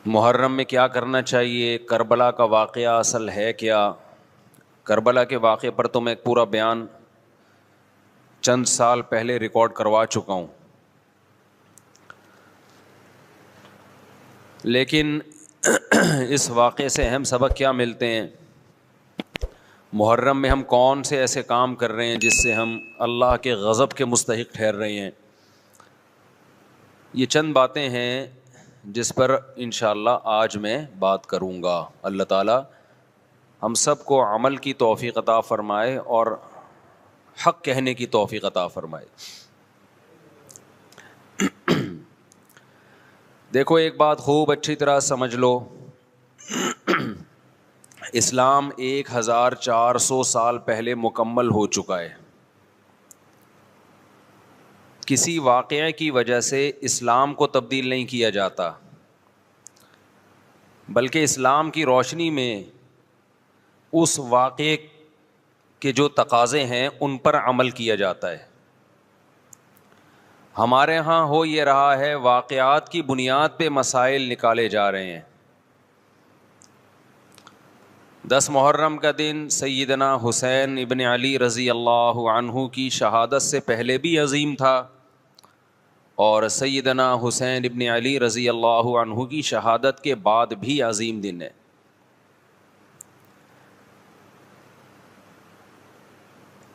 محرم میں کیا کرنا چاہیے، کربلا کا واقعہ اصل ہے کیا؟ کربلا کے واقعے پر تو میں ایک پورا بیان چند سال پہلے ریکارڈ کروا چکا ہوں، لیکن اس واقعے سے اہم سبق کیا ملتے ہیں؟ محرم میں ہم کون سے ایسے کام کر رہے ہیں جس سے ہم اللہ کے غضب کے مستحق ٹھہر رہے ہیں؟ یہ چند باتیں ہیں جس پر انشاءاللہ آج میں بات کروں گا۔ اللہ تعالیٰ ہم سب کو عمل کی توفیق عطا فرمائے اور حق کہنے کی توفیق عطا فرمائے۔ دیکھو ایک بات خوب اچھی طرح سمجھ لو، اسلام 1400 سال پہلے مکمل ہو چکا ہے۔ کسی واقعے کی وجہ سے اسلام کو تبدیل نہیں کیا جاتا، بلکہ اسلام کی روشنی میں اس واقعے کے جو تقاضے ہیں ان پر عمل کیا جاتا ہے۔ ہمارے ہاں ہو یہ رہا ہے، واقعات کی بنیاد پہ مسائل نکالے جا رہے ہیں۔ 10 محرم کا دن سیدنا حسین ابن علی رضی اللہ عنہ کی شہادت سے پہلے بھی عظیم تھا، اور سیدنا حسین ابن علی رضی اللہ عنہ کی شہادت کے بعد بھی عظیم دن ہے۔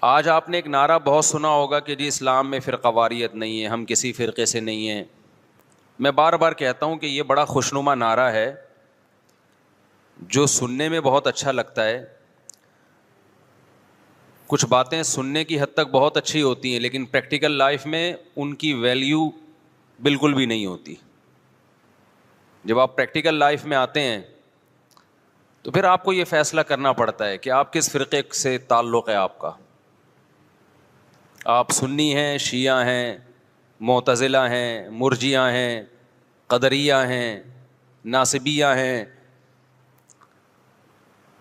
آج آپ نے ایک نعرہ بہت سنا ہوگا کہ جی اسلام میں فرقہ واریت نہیں ہے، ہم کسی فرقے سے نہیں ہیں۔ میں بار بار کہتا ہوں کہ یہ بڑا خوشنما نعرہ ہے جو سننے میں بہت اچھا لگتا ہے، کچھ باتیں سننے کی حد تک بہت اچھی ہوتی ہیں لیکن پریکٹیکل لائف میں ان کی ویلیو بالکل بھی نہیں ہوتی۔ جب آپ پریکٹیکل لائف میں آتے ہیں تو پھر آپ کو یہ فیصلہ کرنا پڑتا ہے کہ آپ کس فرقے سے تعلق ہے آپ کا۔ آپ سنی ہیں، شیعہ ہیں، معتزلہ ہیں، مرجیہ ہیں، قدریہ ہیں، ناصبیہ ہیں،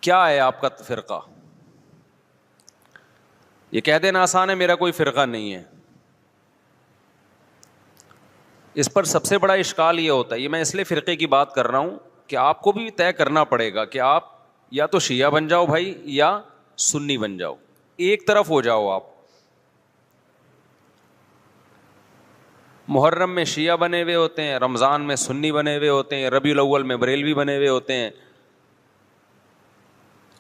کیا ہے آپ کا فرقہ؟ یہ کہہ دینا آسان ہے، میرا کوئی فرقہ نہیں ہے۔ اس پر سب سے بڑا اشکال یہ ہوتا ہے، یہ میں اس لیے فرقے کی بات کر رہا ہوں کہ آپ کو بھی طے کرنا پڑے گا کہ آپ یا تو شیعہ بن جاؤ بھائی یا سنی بن جاؤ، ایک طرف ہو جاؤ آپ۔ محرم میں شیعہ بنے ہوئے ہوتے ہیں، رمضان میں سنی بنے ہوئے ہوتے ہیں، ربیع الاول میں بریلوی بنے ہوئے ہوتے ہیں،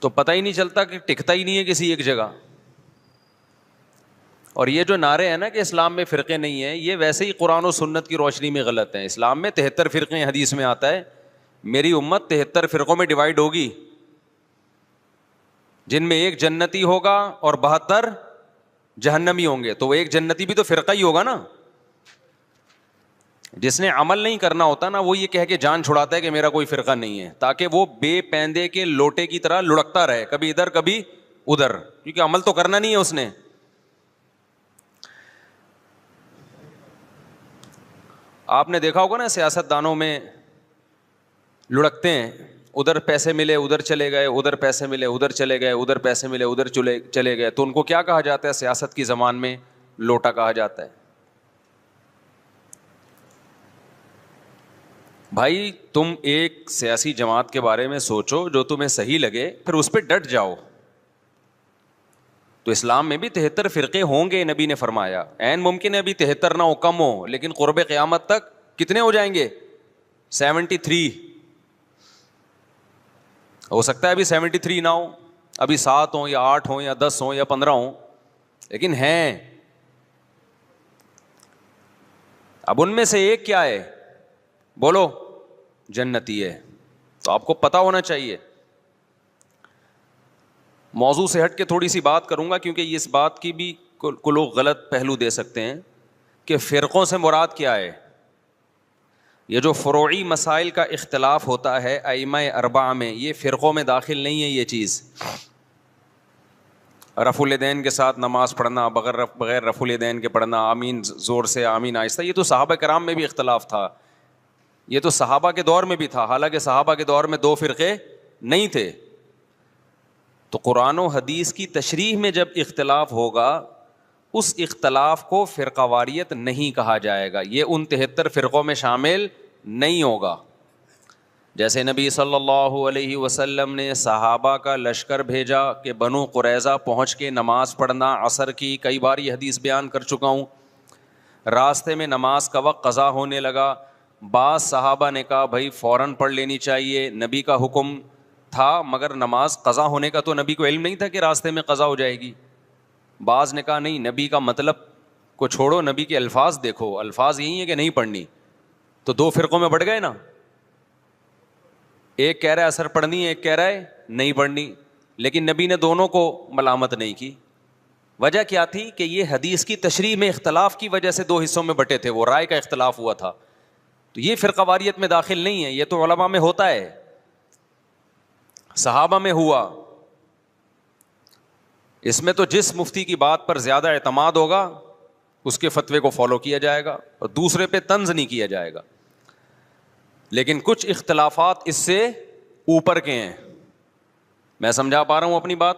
تو پتہ ہی نہیں چلتا کہ ٹکتا ہی نہیں ہے کسی ایک جگہ۔ اور یہ جو نعرے ہیں نا کہ اسلام میں فرقے نہیں ہیں، یہ ویسے ہی قرآن و سنت کی روشنی میں غلط ہیں۔ اسلام میں 73 فرقے ہیں، حدیث میں آتا ہے میری امت 73 فرقوں میں ڈیوائیڈ ہوگی، جن میں ایک جنتی ہوگا اور 72 جہنمی ہوں گے۔ تو وہ ایک جنتی بھی تو فرقہ ہی ہوگا نا۔ جس نے عمل نہیں کرنا ہوتا نا، وہ یہ کہہ کے جان چھڑاتا ہے کہ میرا کوئی فرقہ نہیں ہے، تاکہ وہ بے پیندے کے لوٹے کی طرح لڑکتا رہے، کبھی ادھر کبھی ادھر، کیونکہ عمل تو کرنا نہیں ہے اس نے۔ آپ نے دیکھا ہوگا نا سیاست دانوں میں لڑکتے ہیں، ادھر پیسے ملے ادھر چلے گئے، ادھر پیسے ملے ادھر چلے گئے، ادھر پیسے ملے ادھر چلے گئے، تو ان کو کیا کہا جاتا ہے سیاست کی زبان میں؟ لوٹا کہا جاتا ہے۔ بھائی تم ایک سیاسی جماعت کے بارے میں سوچو جو تمہیں صحیح لگے، پھر اس پہ ڈٹ جاؤ۔ تو اسلام میں بھی 73 فرقے ہوں گے، نبی نے فرمایا۔ عین ممکن ہے ابھی 73 نہ ہو، کم ہو، لیکن قرب قیامت تک کتنے ہو جائیں گے؟ 73۔ ہو سکتا ہے ابھی 73 نہ ہو، ابھی 7 ہوں یا 8 ہوں یا 10 ہوں یا 15 ہوں، لیکن ہیں۔ اب ان میں سے ایک کیا ہے؟ بولو، جنتی ہے۔ تو آپ کو پتا ہونا چاہیے۔ موضوع سے ہٹ کے تھوڑی سی بات کروں گا، کیونکہ اس بات کی بھی کو لوگ غلط پہلو دے سکتے ہیں کہ فرقوں سے مراد کیا ہے۔ یہ جو فروعی مسائل کا اختلاف ہوتا ہے ائمہ اربعہ میں، یہ فرقوں میں داخل نہیں ہے۔ یہ چیز رفع الیدین کے ساتھ نماز پڑھنا، بغیر رفع الیدین کے پڑھنا، آمین زور سے آمین آہستہ، یہ تو صحابہ کرام میں بھی اختلاف تھا، یہ تو صحابہ کے دور میں بھی تھا، حالانکہ صحابہ کے دور میں 2 فرقے نہیں تھے۔ تو قرآن و حدیث کی تشریح میں جب اختلاف ہوگا، اس اختلاف کو فرقہ واریت نہیں کہا جائے گا، یہ ان 73 فرقوں میں شامل نہیں ہوگا۔ جیسے نبی صلی اللہ علیہ وسلم نے صحابہ کا لشکر بھیجا کہ بنو قریظہ پہنچ کے نماز پڑھنا عصر کی، کئی بار یہ حدیث بیان کر چکا ہوں. راستے میں نماز کا وقت قضا ہونے لگا، بعض صحابہ نے کہا بھائی فوراً پڑھ لینی چاہیے، نبی کا حکم تھا مگر نماز قضا ہونے کا تو نبی کو علم نہیں تھا کہ راستے میں قضا ہو جائے گی. بعض نے کہا نہیں، نبی کا مطلب کو چھوڑو، نبی کے الفاظ دیکھو، الفاظ یہی ہیں کہ نہیں پڑھنی. تو دو فرقوں میں بڑھ گئے نا، ایک کہہ رہا ہے اثر پڑھنی، ایک کہہ رہا ہے نہیں پڑھنی. لیکن نبی نے دونوں کو ملامت نہیں کی. وجہ کیا تھی کہ یہ حدیث کی تشریح میں اختلاف کی وجہ سے دو حصوں میں بٹے تھے، وہ رائے کا اختلاف ہوا تھا. تو یہ فرقہ واریت میں داخل نہیں ہے، یہ تو علماء میں ہوتا ہے، صحابہ میں ہوا. اس میں تو جس مفتی کی بات پر زیادہ اعتماد ہوگا اس کے فتوے کو فالو کیا جائے گا اور دوسرے پہ طنز نہیں کیا جائے گا. لیکن کچھ اختلافات اس سے اوپر کے ہیں. میں سمجھا پا رہا ہوں اپنی بات؟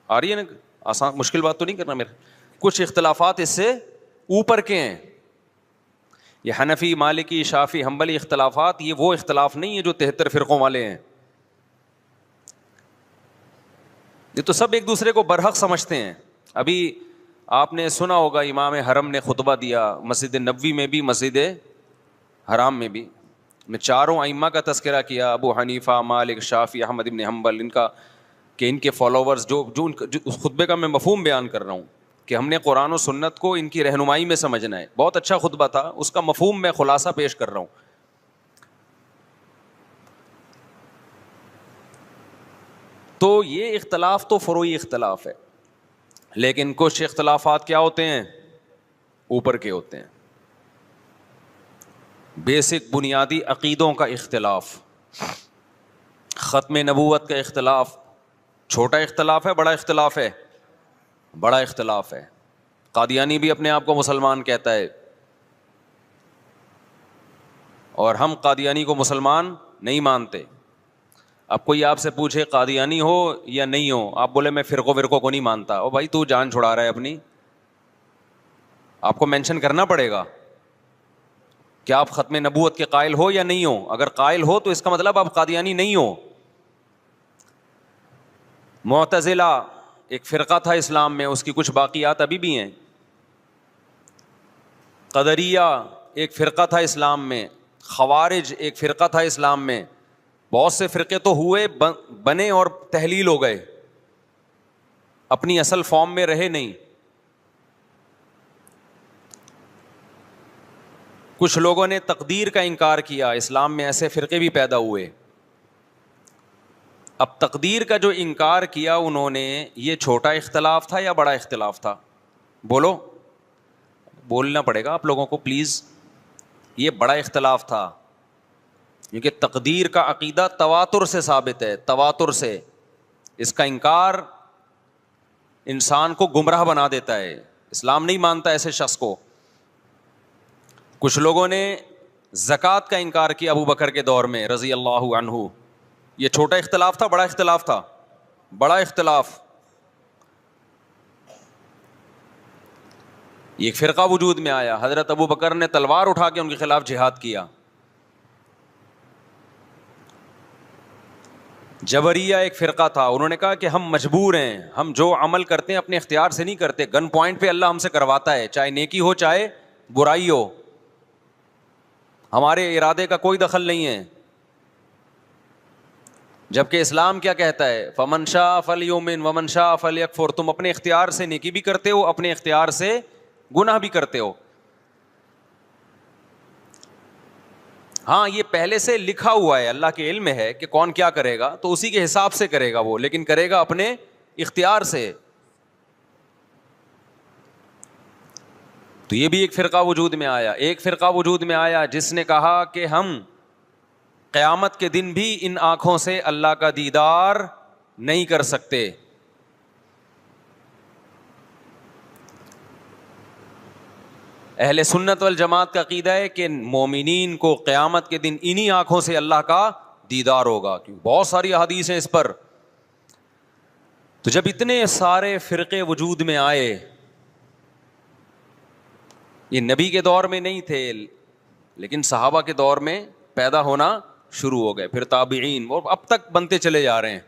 آ رہی ہے نا؟ آسان مشکل بات تو نہیں کرنا میرے. کچھ اختلافات اس سے اوپر کے ہیں. یہ حنفی، مالکی، شافعی، حنبلی اختلافات، یہ وہ اختلاف نہیں ہے جو 73 فرقوں والے ہیں. یہ تو سب ایک دوسرے کو برحق سمجھتے ہیں. ابھی آپ نے سنا ہوگا امام حرم نے خطبہ دیا مسجد نبوی میں بھی، مسجد حرام میں بھی. میں چاروں ائمہ کا تذکرہ کیا، ابو حنیفہ، مالک، شافعی، احمد ابن حنبل، ان کا کہ ان کے فالوورز جو اس خطبے کا میں مفہوم بیان کر رہا ہوں کہ ہم نے قرآن و سنت کو ان کی رہنمائی میں سمجھنا ہے. بہت اچھا خطبہ تھا، اس کا مفہوم میں خلاصہ پیش کر رہا ہوں. تو یہ اختلاف تو فروعی اختلاف ہے، لیکن کچھ اختلافات کیا ہوتے ہیں؟ اوپر کے ہوتے ہیں. بیسک بنیادی عقیدوں کا اختلاف، ختم نبوت کا اختلاف. چھوٹا اختلاف ہے، بڑا اختلاف ہے؟ بڑا اختلاف ہے. قادیانی بھی اپنے آپ کو مسلمان کہتا ہے اور ہم قادیانی کو مسلمان نہیں مانتے. اب کوئی آپ سے پوچھے قادیانی ہو یا نہیں ہو، آپ بولے میں فرقوں کو نہیں مانتا، او بھائی تو جان چھڑا رہا ہے اپنی. آپ کو مینشن کرنا پڑے گا کہ آپ ختم نبوت کے قائل ہو یا نہیں ہو. اگر قائل ہو تو اس کا مطلب آپ قادیانی نہیں ہو. معتزلہ ایک فرقہ تھا اسلام میں، اس کی کچھ باقیات ابھی بھی ہیں. قدریہ ایک فرقہ تھا اسلام میں. خوارج ایک فرقہ تھا اسلام میں. بہت سے فرقے تو ہوئے، بنے اور تحلیل ہو گئے، اپنی اصل فارم میں رہے نہیں. کچھ لوگوں نے تقدیر کا انکار کیا، اسلام میں ایسے فرقے بھی پیدا ہوئے. اب تقدیر کا جو انکار کیا انہوں نے، یہ چھوٹا اختلاف تھا یا بڑا اختلاف تھا؟ بولو، بولنا پڑے گا آپ لوگوں کو پلیز. یہ بڑا اختلاف تھا، کیونکہ تقدیر کا عقیدہ تواتر سے ثابت ہے، تواتر سے. اس کا انکار انسان کو گمراہ بنا دیتا ہے، اسلام نہیں مانتا ایسے شخص کو. کچھ لوگوں نے زکوٰۃ کا انکار کیا ابو بکر کے دور میں رضی اللہ عنہ. یہ چھوٹا اختلاف تھا، بڑا اختلاف تھا؟ بڑا اختلاف. ایک فرقہ وجود میں آیا، حضرت ابو بکر نے تلوار اٹھا کے ان کے خلاف جہاد کیا. جبریہ ایک فرقہ تھا، انہوں نے کہا کہ ہم مجبور ہیں، ہم جو عمل کرتے ہیں اپنے اختیار سے نہیں کرتے، گن پوائنٹ پہ اللہ ہم سے کرواتا ہے، چاہے نیکی ہو چاہے برائی ہو، ہمارے ارادے کا کوئی دخل نہیں ہے. جبکہ اسلام کیا کہتا ہے؟ فمن شاء فلیؤمن ومن شاء فلیکفر. تم اپنے اختیار سے نیکی بھی کرتے ہو، اپنے اختیار سے گناہ بھی کرتے ہو. ہاں یہ پہلے سے لکھا ہوا ہے، اللہ کے علم ہے کہ کون کیا کرے گا، تو اسی کے حساب سے کرے گا وہ، لیکن کرے گا اپنے اختیار سے. تو یہ بھی ایک فرقہ وجود میں آیا. ایک فرقہ وجود میں آیا جس نے کہا کہ ہم قیامت کے دن بھی ان آنکھوں سے اللہ کا دیدار نہیں کر سکتے. اہل سنت والجماعت کا عقیدہ ہے کہ مومنین کو قیامت کے دن انہی آنکھوں سے اللہ کا دیدار ہوگا، کیوں بہت ساری احادیث ہیں اس پر. تو جب اتنے سارے فرقے وجود میں آئے، یہ نبی کے دور میں نہیں تھے لیکن صحابہ کے دور میں پیدا ہونا شروع ہو گئے, پھر تابعین, اور اب تک بنتے چلے جا رہے ہیں.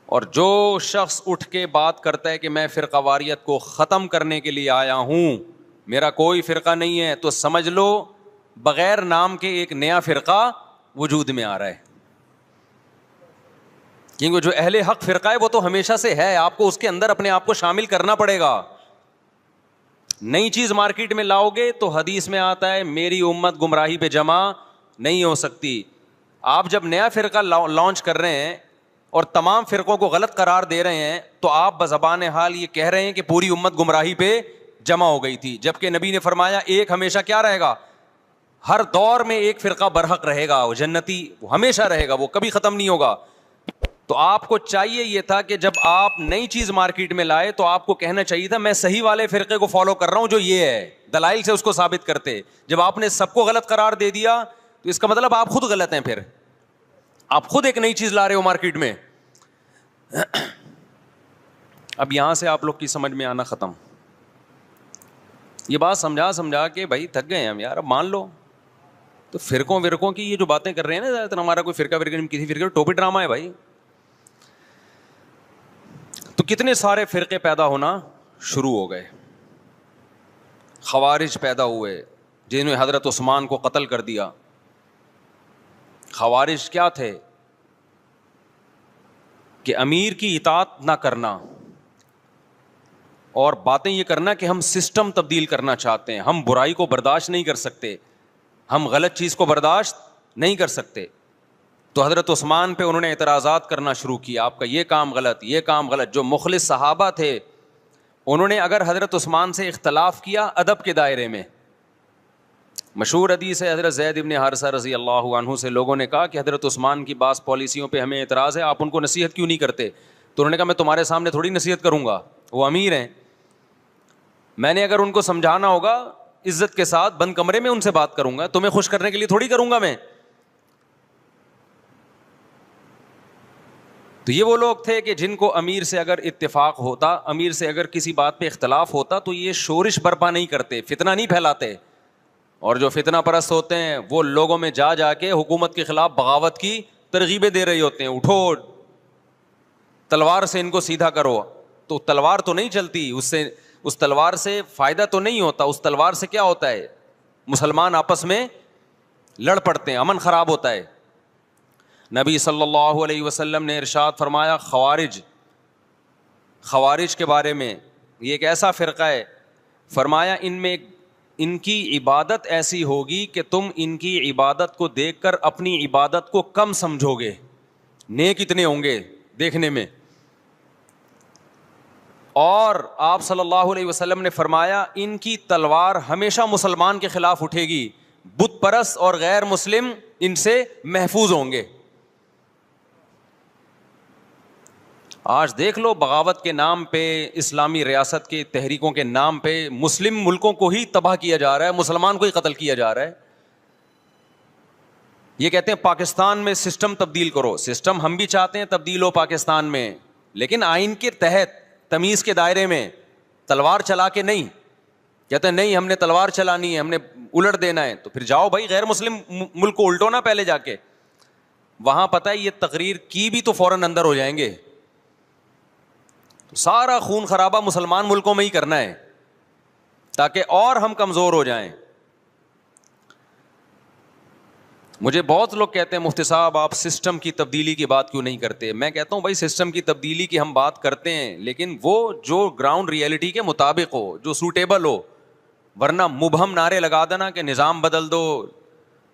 اور جو شخص اٹھ کے بات کرتا ہے کہ میں فرقہ واریت کو ختم کرنے کے لیے آیا ہوں, میرا کوئی فرقہ نہیں ہے, تو سمجھ لو بغیر نام کے ایک نیا فرقہ وجود میں آ رہا ہے. کیونکہ جو اہل حق فرقہ ہے وہ تو ہمیشہ سے ہے, آپ کو اس کے اندر اپنے آپ کو شامل کرنا پڑے گا. نئی چیز مارکیٹ میں لاؤ گے تو حدیث میں آتا ہے میری امت گمراہی پہ جمع نہیں ہو سکتی. آپ جب نیا فرقہ لانچ کر رہے ہیں اور تمام فرقوں کو غلط قرار دے رہے ہیں, تو آپ بزبان حال یہ کہہ رہے ہیں کہ پوری امت گمراہی پہ جمع ہو گئی تھی, جبکہ نبی نے فرمایا ایک ہمیشہ کیا رہے گا, ہر دور میں ایک فرقہ برحق رہے گا, وہ جنتی, وہ ہمیشہ رہے گا, وہ کبھی ختم نہیں ہوگا. تو آپ کو چاہیے یہ تھا کہ جب آپ نئی چیز مارکیٹ میں لائے تو آپ کو کہنا چاہیے تھا میں صحیح والے فرقے کو فالو کر رہا ہوں جو یہ ہے, دلائل سے اس کو ثابت کرتے. جب آپ نے سب کو غلط قرار دے دیا تو اس کا مطلب آپ خود غلط ہیں, پھر آپ خود ایک نئی چیز لا رہے ہو مارکیٹ میں. اب یہاں سے آپ لوگ کی سمجھ میں آنا ختم. یہ بات سمجھا کے بھائی تھک گئے ہم یار, اب مان لو. تو فرقوں کی یہ جو باتیں کر رہے ہیں نا, زیادہ تر ہمارا کوئی فرقہ کسی فرقے ٹوپی ڈرامہ ہے بھائی. تو کتنے سارے فرقے پیدا ہونا شروع ہو گئے. خوارج پیدا ہوئے جنہوں نے حضرت عثمان کو قتل کر دیا. خوارج کیا تھے کہ امیر کی اطاعت نہ کرنا اور باتیں یہ کرنا کہ ہم سسٹم تبدیل کرنا چاہتے ہیں, ہم برائی کو برداشت نہیں کر سکتے, ہم غلط چیز کو برداشت نہیں کر سکتے. تو حضرت عثمان پہ انہوں نے اعتراضات کرنا شروع کیا, آپ کا یہ کام غلط, یہ کام غلط. جو مخلص صحابہ تھے انہوں نے اگر حضرت عثمان سے اختلاف کیا ادب کے دائرے میں, مشہور حدیث ہے حضرت زید بن حارثہ رضی اللہ عنہ سے لوگوں نے کہا کہ حضرت عثمان کی بعض پالیسیوں پہ ہمیں اعتراض ہے, آپ ان کو نصیحت کیوں نہیں کرتے؟ تو انہوں نے کہا میں تمہارے سامنے تھوڑی نصیحت کروں گا, وہ امیر ہیں, میں نے اگر ان کو سمجھانا ہوگا عزت کے ساتھ بند کمرے میں ان سے بات کروں گا, تمہیں خوش کرنے کے لیے تھوڑی کروں گا میں. تو یہ وہ لوگ تھے کہ جن کو امیر سے اگر اتفاق ہوتا, امیر سے اگر کسی بات پہ اختلاف ہوتا تو یہ شورش برپا نہیں کرتے, فتنہ نہیں پھیلاتے. اور جو فتنہ پرست ہوتے ہیں وہ لوگوں میں جا جا کے حکومت کے خلاف بغاوت کی ترغیبیں دے رہے ہوتے ہیں, اٹھو تلوار سے ان کو سیدھا کرو. تو تلوار تو نہیں چلتی, اس تلوار سے فائدہ تو نہیں ہوتا. اس تلوار سے کیا ہوتا ہے, مسلمان آپس میں لڑ پڑتے ہیں, امن خراب ہوتا ہے. نبی صلی اللہ علیہ وسلم نے ارشاد فرمایا خوارج کے بارے میں, یہ ایک ایسا فرقہ ہے, فرمایا ان کی عبادت ایسی ہوگی کہ تم ان کی عبادت کو دیکھ کر اپنی عبادت کو کم سمجھو گے, نیک اتنے ہوں گے دیکھنے میں. اور آپ صلی اللہ علیہ وسلم نے فرمایا ان کی تلوار ہمیشہ مسلمان کے خلاف اٹھے گی, بت پرست اور غیر مسلم ان سے محفوظ ہوں گے. آج دیکھ لو بغاوت کے نام پہ, اسلامی ریاست کی تحریکوں کے نام پہ مسلم ملکوں کو ہی تباہ کیا جا رہا ہے, مسلمان کو ہی قتل کیا جا رہا ہے. یہ کہتے ہیں پاکستان میں سسٹم تبدیل کرو, سسٹم ہم بھی چاہتے ہیں تبدیل ہو پاکستان میں, لیکن آئین کے تحت تمیز کے دائرے میں, تلوار چلا کے نہیں. کہتے ہیں نہیں ہم نے تلوار چلانی ہے, ہم نے الٹ دینا ہے. تو پھر جاؤ بھائی غیر مسلم ملک کو الٹو نا پہلے جا کے, وہاں پتہ ہے یہ تقریر کی بھی تو فوراً اندر ہو جائیں گے. سارا خون خرابہ مسلمان ملکوں میں ہی کرنا ہے تاکہ اور ہم کمزور ہو جائیں. مجھے بہت لوگ کہتے ہیں مفتی صاحب آپ سسٹم کی تبدیلی کی بات کیوں نہیں کرتے؟ میں کہتا ہوں بھائی سسٹم کی تبدیلی کی ہم بات کرتے ہیں, لیکن وہ جو گراؤنڈ ریئلٹی کے مطابق ہو, جو سوٹیبل ہو. ورنہ مبہم نعرے لگا دینا کہ نظام بدل دو,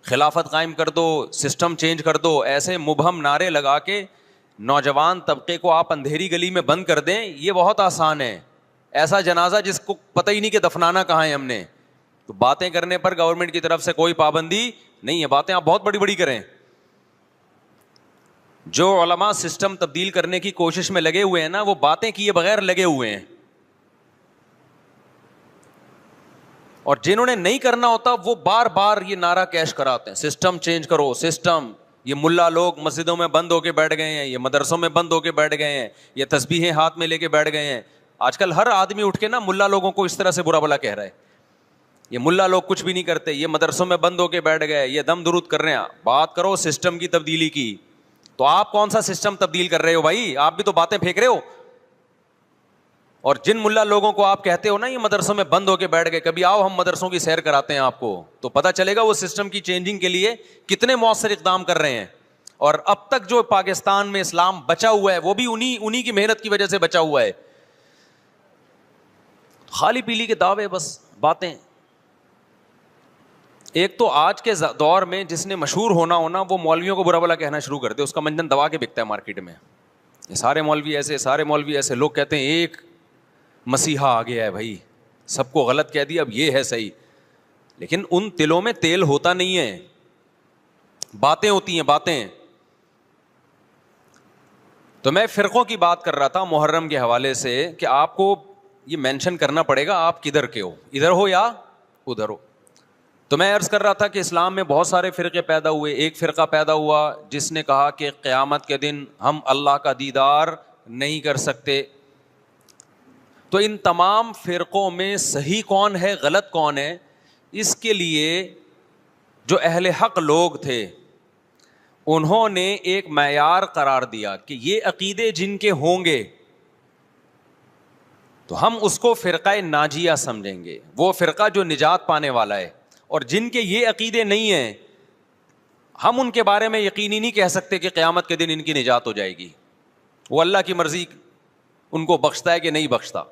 خلافت قائم کر دو, سسٹم چینج کر دو, ایسے مبہم نعرے لگا کے نوجوان طبقے کو آپ اندھیری گلی میں بند کر دیں, یہ بہت آسان ہے. ایسا جنازہ جس کو پتہ ہی نہیں کہ دفنانا کہاں ہے ہم نے. تو باتیں کرنے پر گورنمنٹ کی طرف سے کوئی پابندی نہیں ہے, باتیں آپ بہت بڑی بڑی کریں. جو علماء سسٹم تبدیل کرنے کی کوشش میں لگے ہوئے ہیں نا, وہ باتیں کیے بغیر لگے ہوئے ہیں. اور جنہوں نے نہیں کرنا ہوتا وہ بار بار یہ نعرہ کیش کراتے ہیں سسٹم چینج کرو, سسٹم. یہ ملا لوگ مسجدوں میں بند ہو کے بیٹھ گئے ہیں, یہ مدرسوں میں بند ہو کے بیٹھ گئے ہیں, یہ تسبیحیں ہاتھ میں لے کے بیٹھ گئے ہیں. آج کل ہر آدمی اٹھ کے نا ملا لوگوں کو اس طرح سے برا بلا کہہ رہا ہے. یہ ملا لوگ کچھ بھی نہیں کرتے, یہ مدرسوں میں بند ہو کے بیٹھ گئے, یہ دم درود کر رہے ہیں. بات کرو سسٹم کی تبدیلی کی, تو آپ کون سا سسٹم تبدیل کر رہے ہو بھائی؟ آپ بھی تو باتیں پھینک رہے ہو. اور جن ملا لوگوں کو آپ کہتے ہو نا یہ مدرسوں میں بند ہو کے بیٹھ گئے, کبھی آؤ ہم مدرسوں کی سیر کراتے ہیں آپ کو, تو پتہ چلے گا وہ سسٹم کی چینجنگ کے لیے کتنے مؤثر اقدام کر رہے ہیں. اور اب تک جو پاکستان میں اسلام بچا ہوا ہے وہ بھی انہی کی محنت کی وجہ سے بچا ہوا ہے. خالی پیلی کے دعوے, بس باتیں. ایک تو آج کے دور میں جس نے مشہور ہونا وہ مولویوں کو برا بلا کہنا شروع کر دے, اس کا منجن دبا کے بکتا ہے مارکیٹ میں. یہ سارے مولوی ایسے, سارے مولوی ایسے. لوگ کہتے ہیں ایک مسیحا آ گیا ہے بھائی, سب کو غلط کہہ دیا, اب یہ ہے صحیح. لیکن ان تلوں میں تیل ہوتا نہیں ہے, باتیں ہوتی ہیں باتیں. تو میں فرقوں کی بات کر رہا تھا محرم کے حوالے سے کہ آپ کو یہ مینشن کرنا پڑے گا آپ کدھر کے ہو, ادھر ہو یا ادھر ہو. تو میں عرض کر رہا تھا کہ اسلام میں بہت سارے فرقے پیدا ہوئے. ایک فرقہ پیدا ہوا جس نے کہا کہ قیامت کے دن ہم اللہ کا دیدار نہیں کر سکتے. تو ان تمام فرقوں میں صحیح کون ہے غلط کون ہے, اس کے لیے جو اہل حق لوگ تھے انہوں نے ایک معیار قرار دیا کہ یہ عقیدے جن کے ہوں گے تو ہم اس کو فرقہ ناجیہ سمجھیں گے, وہ فرقہ جو نجات پانے والا ہے. اور جن کے یہ عقیدے نہیں ہیں ہم ان کے بارے میں یقینی نہیں کہہ سکتے کہ قیامت کے دن ان کی نجات ہو جائے گی. وہ اللہ کی مرضی ان کو بخشتا ہے کہ نہیں بخشتا.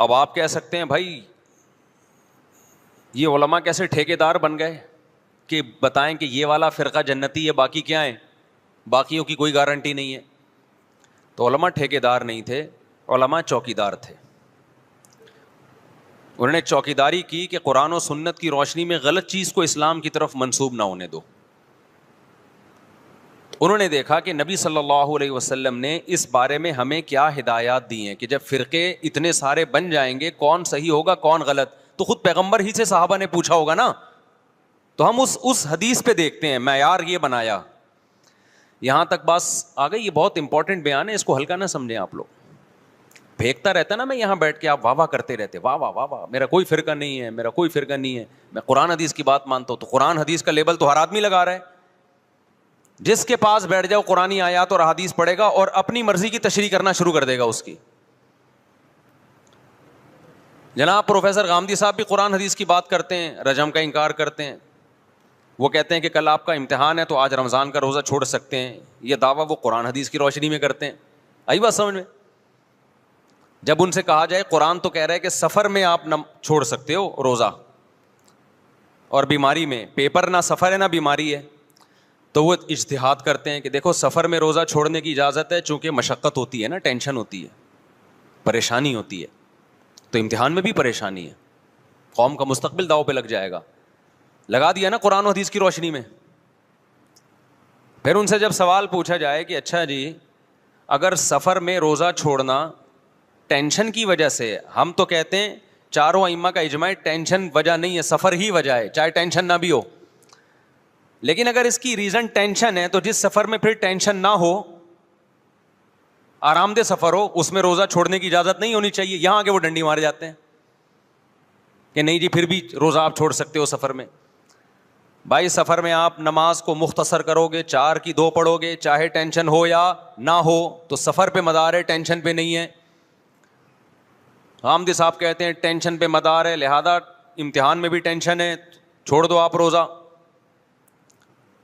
اب آپ کہہ سکتے ہیں بھائی یہ علماء کیسے ٹھیکیدار بن گئے کہ بتائیں کہ یہ والا فرقہ جنتی ہے باقی کیا ہے, باقیوں کی کوئی گارنٹی نہیں ہے. تو علماء ٹھیکیدار نہیں تھے, علماء چوکیدار تھے. انہوں نے چوکیداری کی کہ قرآن و سنت کی روشنی میں غلط چیز کو اسلام کی طرف منسوب نہ ہونے دو. انہوں نے دیکھا کہ نبی صلی اللہ علیہ وسلم نے اس بارے میں ہمیں کیا ہدایات دی ہیں کہ جب فرقے اتنے سارے بن جائیں گے کون صحیح ہوگا کون غلط, تو خود پیغمبر ہی سے صحابہ نے پوچھا ہوگا نا. تو ہم اس حدیث پہ دیکھتے ہیں, معیار یہ بنایا. یہاں تک بس آ گئی, یہ بہت امپورٹنٹ بیان ہے, اس کو ہلکا نہ سمجھیں آپ لوگ. پھینکتا رہتا نا میں یہاں بیٹھ کے, آپ واہ واہ کرتے رہتے, واہ واہ واہ واہ, میرا کوئی فرقہ نہیں ہے, میرا کوئی فرقہ نہیں ہے, میں قرآن حدیث کی بات مانتا ہوں. تو قرآن حدیث کا لیبل تو ہر آدمی لگا رہا ہے. جس کے پاس بیٹھ جاؤ قرآنی آیات اور حدیث پڑھے گا اور اپنی مرضی کی تشریح کرنا شروع کر دے گا اس کی. جناب پروفیسر غامدی صاحب بھی قرآن حدیث کی بات کرتے ہیں, رجم کا انکار کرتے ہیں. وہ کہتے ہیں کہ کل آپ کا امتحان ہے تو آج رمضان کا روزہ چھوڑ سکتے ہیں. یہ دعویٰ وہ قرآن حدیث کی روشنی میں کرتے ہیں. آئی بات سمجھ میں؟ جب ان سے کہا جائے قرآن تو کہہ رہا ہے کہ سفر میں آپ نہ چھوڑ سکتے ہو روزہ, اور بیماری میں, پیپر نہ سفر ہے نہ بیماری ہے, تو وہ اجتہاد کرتے ہیں کہ دیکھو سفر میں روزہ چھوڑنے کی اجازت ہے چونکہ مشقت ہوتی ہے نا, ٹینشن ہوتی ہے, پریشانی ہوتی ہے. تو امتحان میں بھی پریشانی ہے, قوم کا مستقبل داؤ پہ لگ جائے گا. لگا دیا نا قرآن و حدیث کی روشنی میں. پھر ان سے جب سوال پوچھا جائے کہ اچھا جی اگر سفر میں روزہ چھوڑنا ٹینشن کی وجہ سے, ہم تو کہتے ہیں چاروں ائمہ کا اجماع ٹینشن وجہ نہیں ہے, سفر ہی وجہ ہے, چاہے ٹینشن نہ بھی ہو. لیکن اگر اس کی ریزن ٹینشن ہے تو جس سفر میں پھر ٹینشن نہ ہو, آرام دہ سفر ہو, اس میں روزہ چھوڑنے کی اجازت نہیں ہونی چاہیے. یہاں آگے وہ ڈنڈی مارے جاتے ہیں کہ نہیں جی پھر بھی روزہ آپ چھوڑ سکتے ہو سفر میں. بھائی سفر میں آپ نماز کو مختصر کرو گے, 4 کی 2 پڑھو گے, چاہے ٹینشن ہو یا نہ ہو, تو سفر پہ مدار ہے, ٹینشن پہ نہیں ہے. حامدی صاحب کہتے ہیں ٹینشن پہ مدار ہے, لہذا امتحان میں بھی ٹینشن ہے, چھوڑ دو آپ روزہ.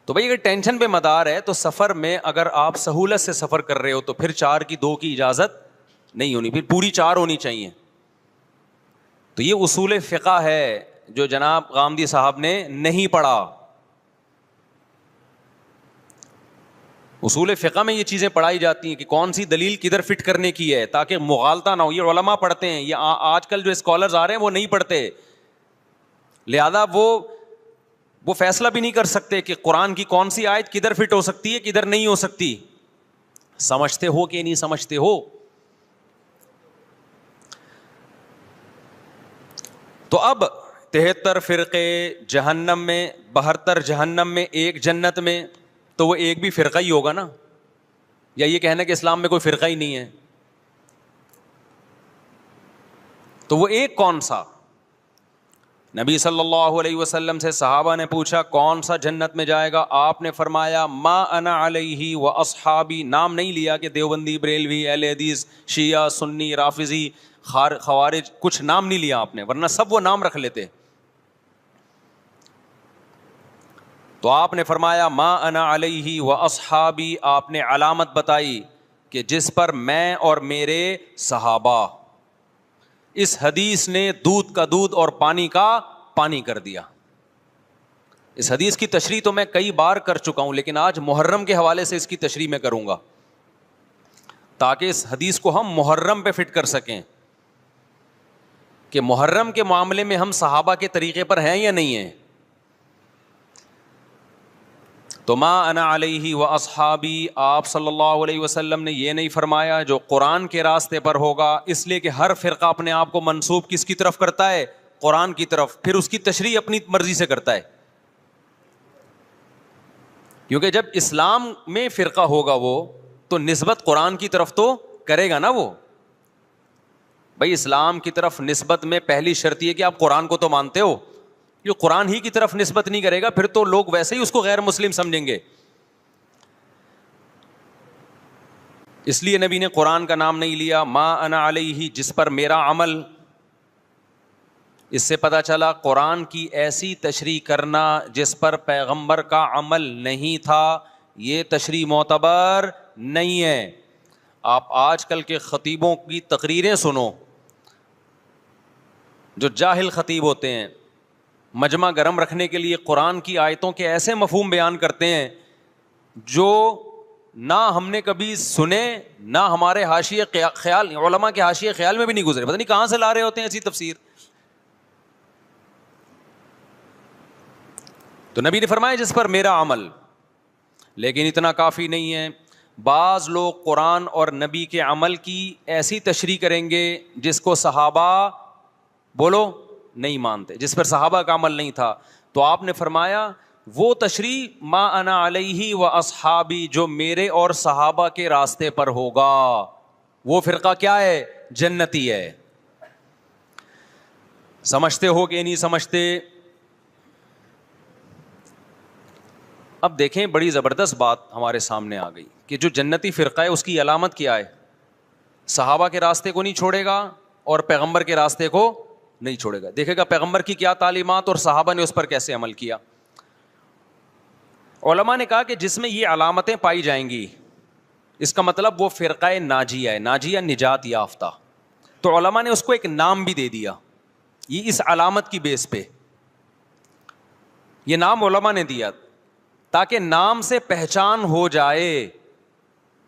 تو بھائی اگر ٹینشن پہ مدار ہے تو سفر میں اگر آپ سہولت سے سفر کر رہے ہو تو پھر 4 کی 2 کی اجازت نہیں ہونی, پھر پوری 4 ہونی چاہیے. تو یہ اصول فقہ ہے جو جناب غامدی صاحب نے نہیں پڑھا. اصول فقہ میں یہ چیزیں پڑھائی جاتی ہیں کہ کون سی دلیل کدھر فٹ کرنے کی ہے تاکہ مغالطہ نہ ہو. یہ علماء پڑھتے ہیں, یہ آج کل جو اسکالرز آ رہے ہیں وہ نہیں پڑھتے, لہذا وہ فیصلہ بھی نہیں کر سکتے کہ قرآن کی کون سی آیت کدھر فٹ ہو سکتی ہے کدھر نہیں ہو سکتی. سمجھتے ہو کہ نہیں سمجھتے ہو؟ تو اب 73 فرقے جہنم میں, 72 جہنم میں, 1 جنت میں, تو وہ ایک بھی فرقہ ہی ہوگا نا, یا یہ کہنا کہ اسلام میں کوئی فرقہ ہی نہیں ہے. تو وہ ایک کون سا نبی صلی اللہ علیہ وسلم سے صحابہ نے پوچھا کون سا جنت میں جائے گا؟ آپ نے فرمایا ما انا علیہ و اصحابی. نام نہیں لیا کہ دیوبندی، بریلوی، اہل حدیث، شیعہ، سنی، رافضی، خوارج، کچھ نام نہیں لیا آپ نے، ورنہ سب وہ نام رکھ لیتے. تو آپ نے فرمایا ما انا علیہ و اصحابی. آپ نے علامت بتائی کہ جس پر میں اور میرے صحابہ. اس حدیث نے دودھ کا دودھ اور پانی کا پانی کر دیا. اس حدیث کی تشریح تو میں کئی بار کر چکا ہوں، لیکن آج محرم کے حوالے سے اس کی تشریح میں کروں گا تاکہ اس حدیث کو ہم محرم پہ فٹ کر سکیں کہ محرم کے معاملے میں ہم صحابہ کے طریقے پر ہیں یا نہیں ہیں. تو ما انا علیہ و اصحابی، آپ صلی اللہ علیہ وسلم نے یہ نہیں فرمایا جو قرآن کے راستے پر ہوگا، اس لیے کہ ہر فرقہ اپنے آپ کو منسوب کس کی طرف کرتا ہے؟ قرآن کی طرف، پھر اس کی تشریح اپنی مرضی سے کرتا ہے. کیونکہ جب اسلام میں فرقہ ہوگا وہ تو نسبت قرآن کی طرف تو کرے گا نا. وہ بھائی اسلام کی طرف نسبت میں پہلی شرط یہ کہ آپ قرآن کو تو مانتے ہو. جو قرآن ہی کی طرف نسبت نہیں کرے گا پھر تو لوگ ویسے ہی اس کو غیر مسلم سمجھیں گے. اس لیے نبی نے قرآن کا نام نہیں لیا. ما انا علیہ، جس پر میرا عمل. اس سے پتہ چلا قرآن کی ایسی تشریح کرنا جس پر پیغمبر کا عمل نہیں تھا، یہ تشریح معتبر نہیں ہے. آپ آج کل کے خطیبوں کی تقریریں سنو، جو جاہل خطیب ہوتے ہیں، مجمع گرم رکھنے کے لیے قرآن کی آیتوں کے ایسے مفہوم بیان کرتے ہیں جو نہ ہم نے کبھی سنے، نہ ہمارے حاشیے خیال، علماء کے حاشیے خیال میں بھی نہیں گزرے. پتہ نہیں کہاں سے لا رہے ہوتے ہیں ایسی تفسیر. تو نبی نے فرمایا جس پر میرا عمل. لیکن اتنا کافی نہیں ہے. بعض لوگ قرآن اور نبی کے عمل کی ایسی تشریح کریں گے جس کو صحابہ بولو نہیں مانتے، جس پر صحابہ کا عمل نہیں تھا. تو آپ نے فرمایا وہ تشریح ما انا علیہ و اصحابی جو میرے اور صحابہ کے راستے پر ہوگا، وہ فرقہ کیا ہے؟ جنتی ہے. سمجھتے ہو کہ نہیں سمجھتے؟ اب دیکھیں بڑی زبردست بات ہمارے سامنے آ گئی کہ جو جنتی فرقہ ہے اس کی علامت کیا ہے؟ صحابہ کے راستے کو نہیں چھوڑے گا اور پیغمبر کے راستے کو نہیں چھوڑے گا. دیکھے گا پیغمبر کی کیا تعلیمات اور صحابہ نے اس پر کیسے عمل کیا. علماء نے کہا کہ جس میں یہ علامتیں پائی جائیں گی اس کا مطلب وہ فرقہ ناجیہ ہے، ناجیہ نجات یافتہ. تو علماء نے اس کو ایک نام بھی دے دیا یہ اس علامت کی بیس پہ. یہ نام علماء نے دیا تاکہ نام سے پہچان ہو جائے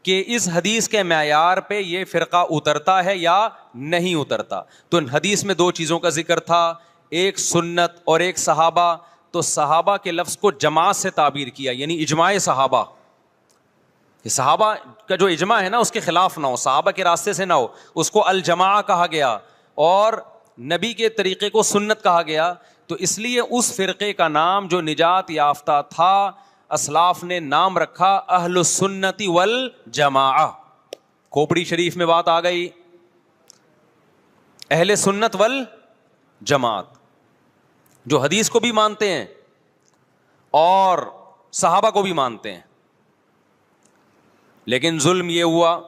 کہ اس حدیث کے معیار پہ یہ فرقہ اترتا ہے یا نہیں اترتا. تو حدیث میں دو چیزوں کا ذکر تھا، ایک سنت اور ایک صحابہ. تو صحابہ کے لفظ کو جماعت سے تعبیر کیا، یعنی اجماع صحابہ. صحابہ کا جو اجماع ہے نا اس کے خلاف نہ ہو، صحابہ کے راستے سے نہ ہو، اس کو الجماع کہا گیا اور نبی کے طریقے کو سنت کہا گیا. تو اس لیے اس فرقے کا نام جو نجات یافتہ تھا اسلاف نے نام رکھا اہل السنت والجماعہ. کھوپڑی شریف میں بات آ گئی، اہل سنت والجماعت جو حدیث کو بھی مانتے ہیں اور صحابہ کو بھی مانتے ہیں. لیکن ظلم یہ ہوا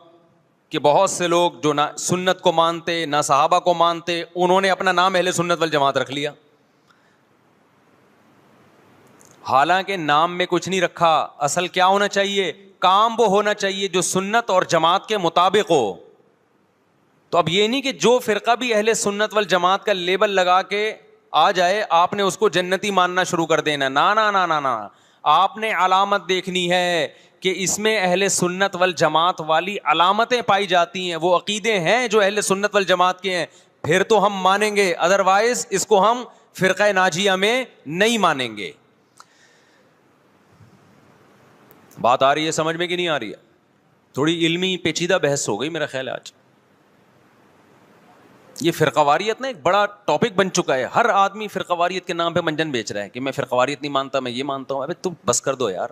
کہ بہت سے لوگ جو نہ سنت کو مانتے نہ صحابہ کو مانتے، انہوں نے اپنا نام اہل سنت والجماعت رکھ لیا. حالانکہ نام میں کچھ نہیں رکھا. اصل کیا ہونا چاہیے؟ کام وہ ہونا چاہیے جو سنت اور جماعت کے مطابق ہو. تو اب یہ نہیں کہ جو فرقہ بھی اہل سنت والجماعت کا لیبل لگا کے آ جائے آپ نے اس کو جنتی ماننا شروع کر دینا. نا نا نا نا نا، آپ نے علامت دیکھنی ہے کہ اس میں اہل سنت والجماعت والی علامتیں پائی جاتی ہیں، وہ عقیدے ہیں جو اہل سنت والجماعت کے ہیں، پھر تو ہم مانیں گے، ادروائز اس کو ہم فرقہ ناجیہ میں نہیں مانیں گے. بات آ رہی ہے سمجھ میں کہ نہیں آ رہی ہے؟ تھوڑی علمی پیچیدہ بحث ہو گئی میرا خیال ہے آج. یہ فرقہ واریت نا ایک بڑا ٹاپک بن چکا ہے. ہر آدمی فرقہ واریت کے نام پہ منجن بیچ رہا ہے کہ میں فرقہ واریت نہیں مانتا، میں یہ مانتا ہوں. ابے تم بس کر دو یار،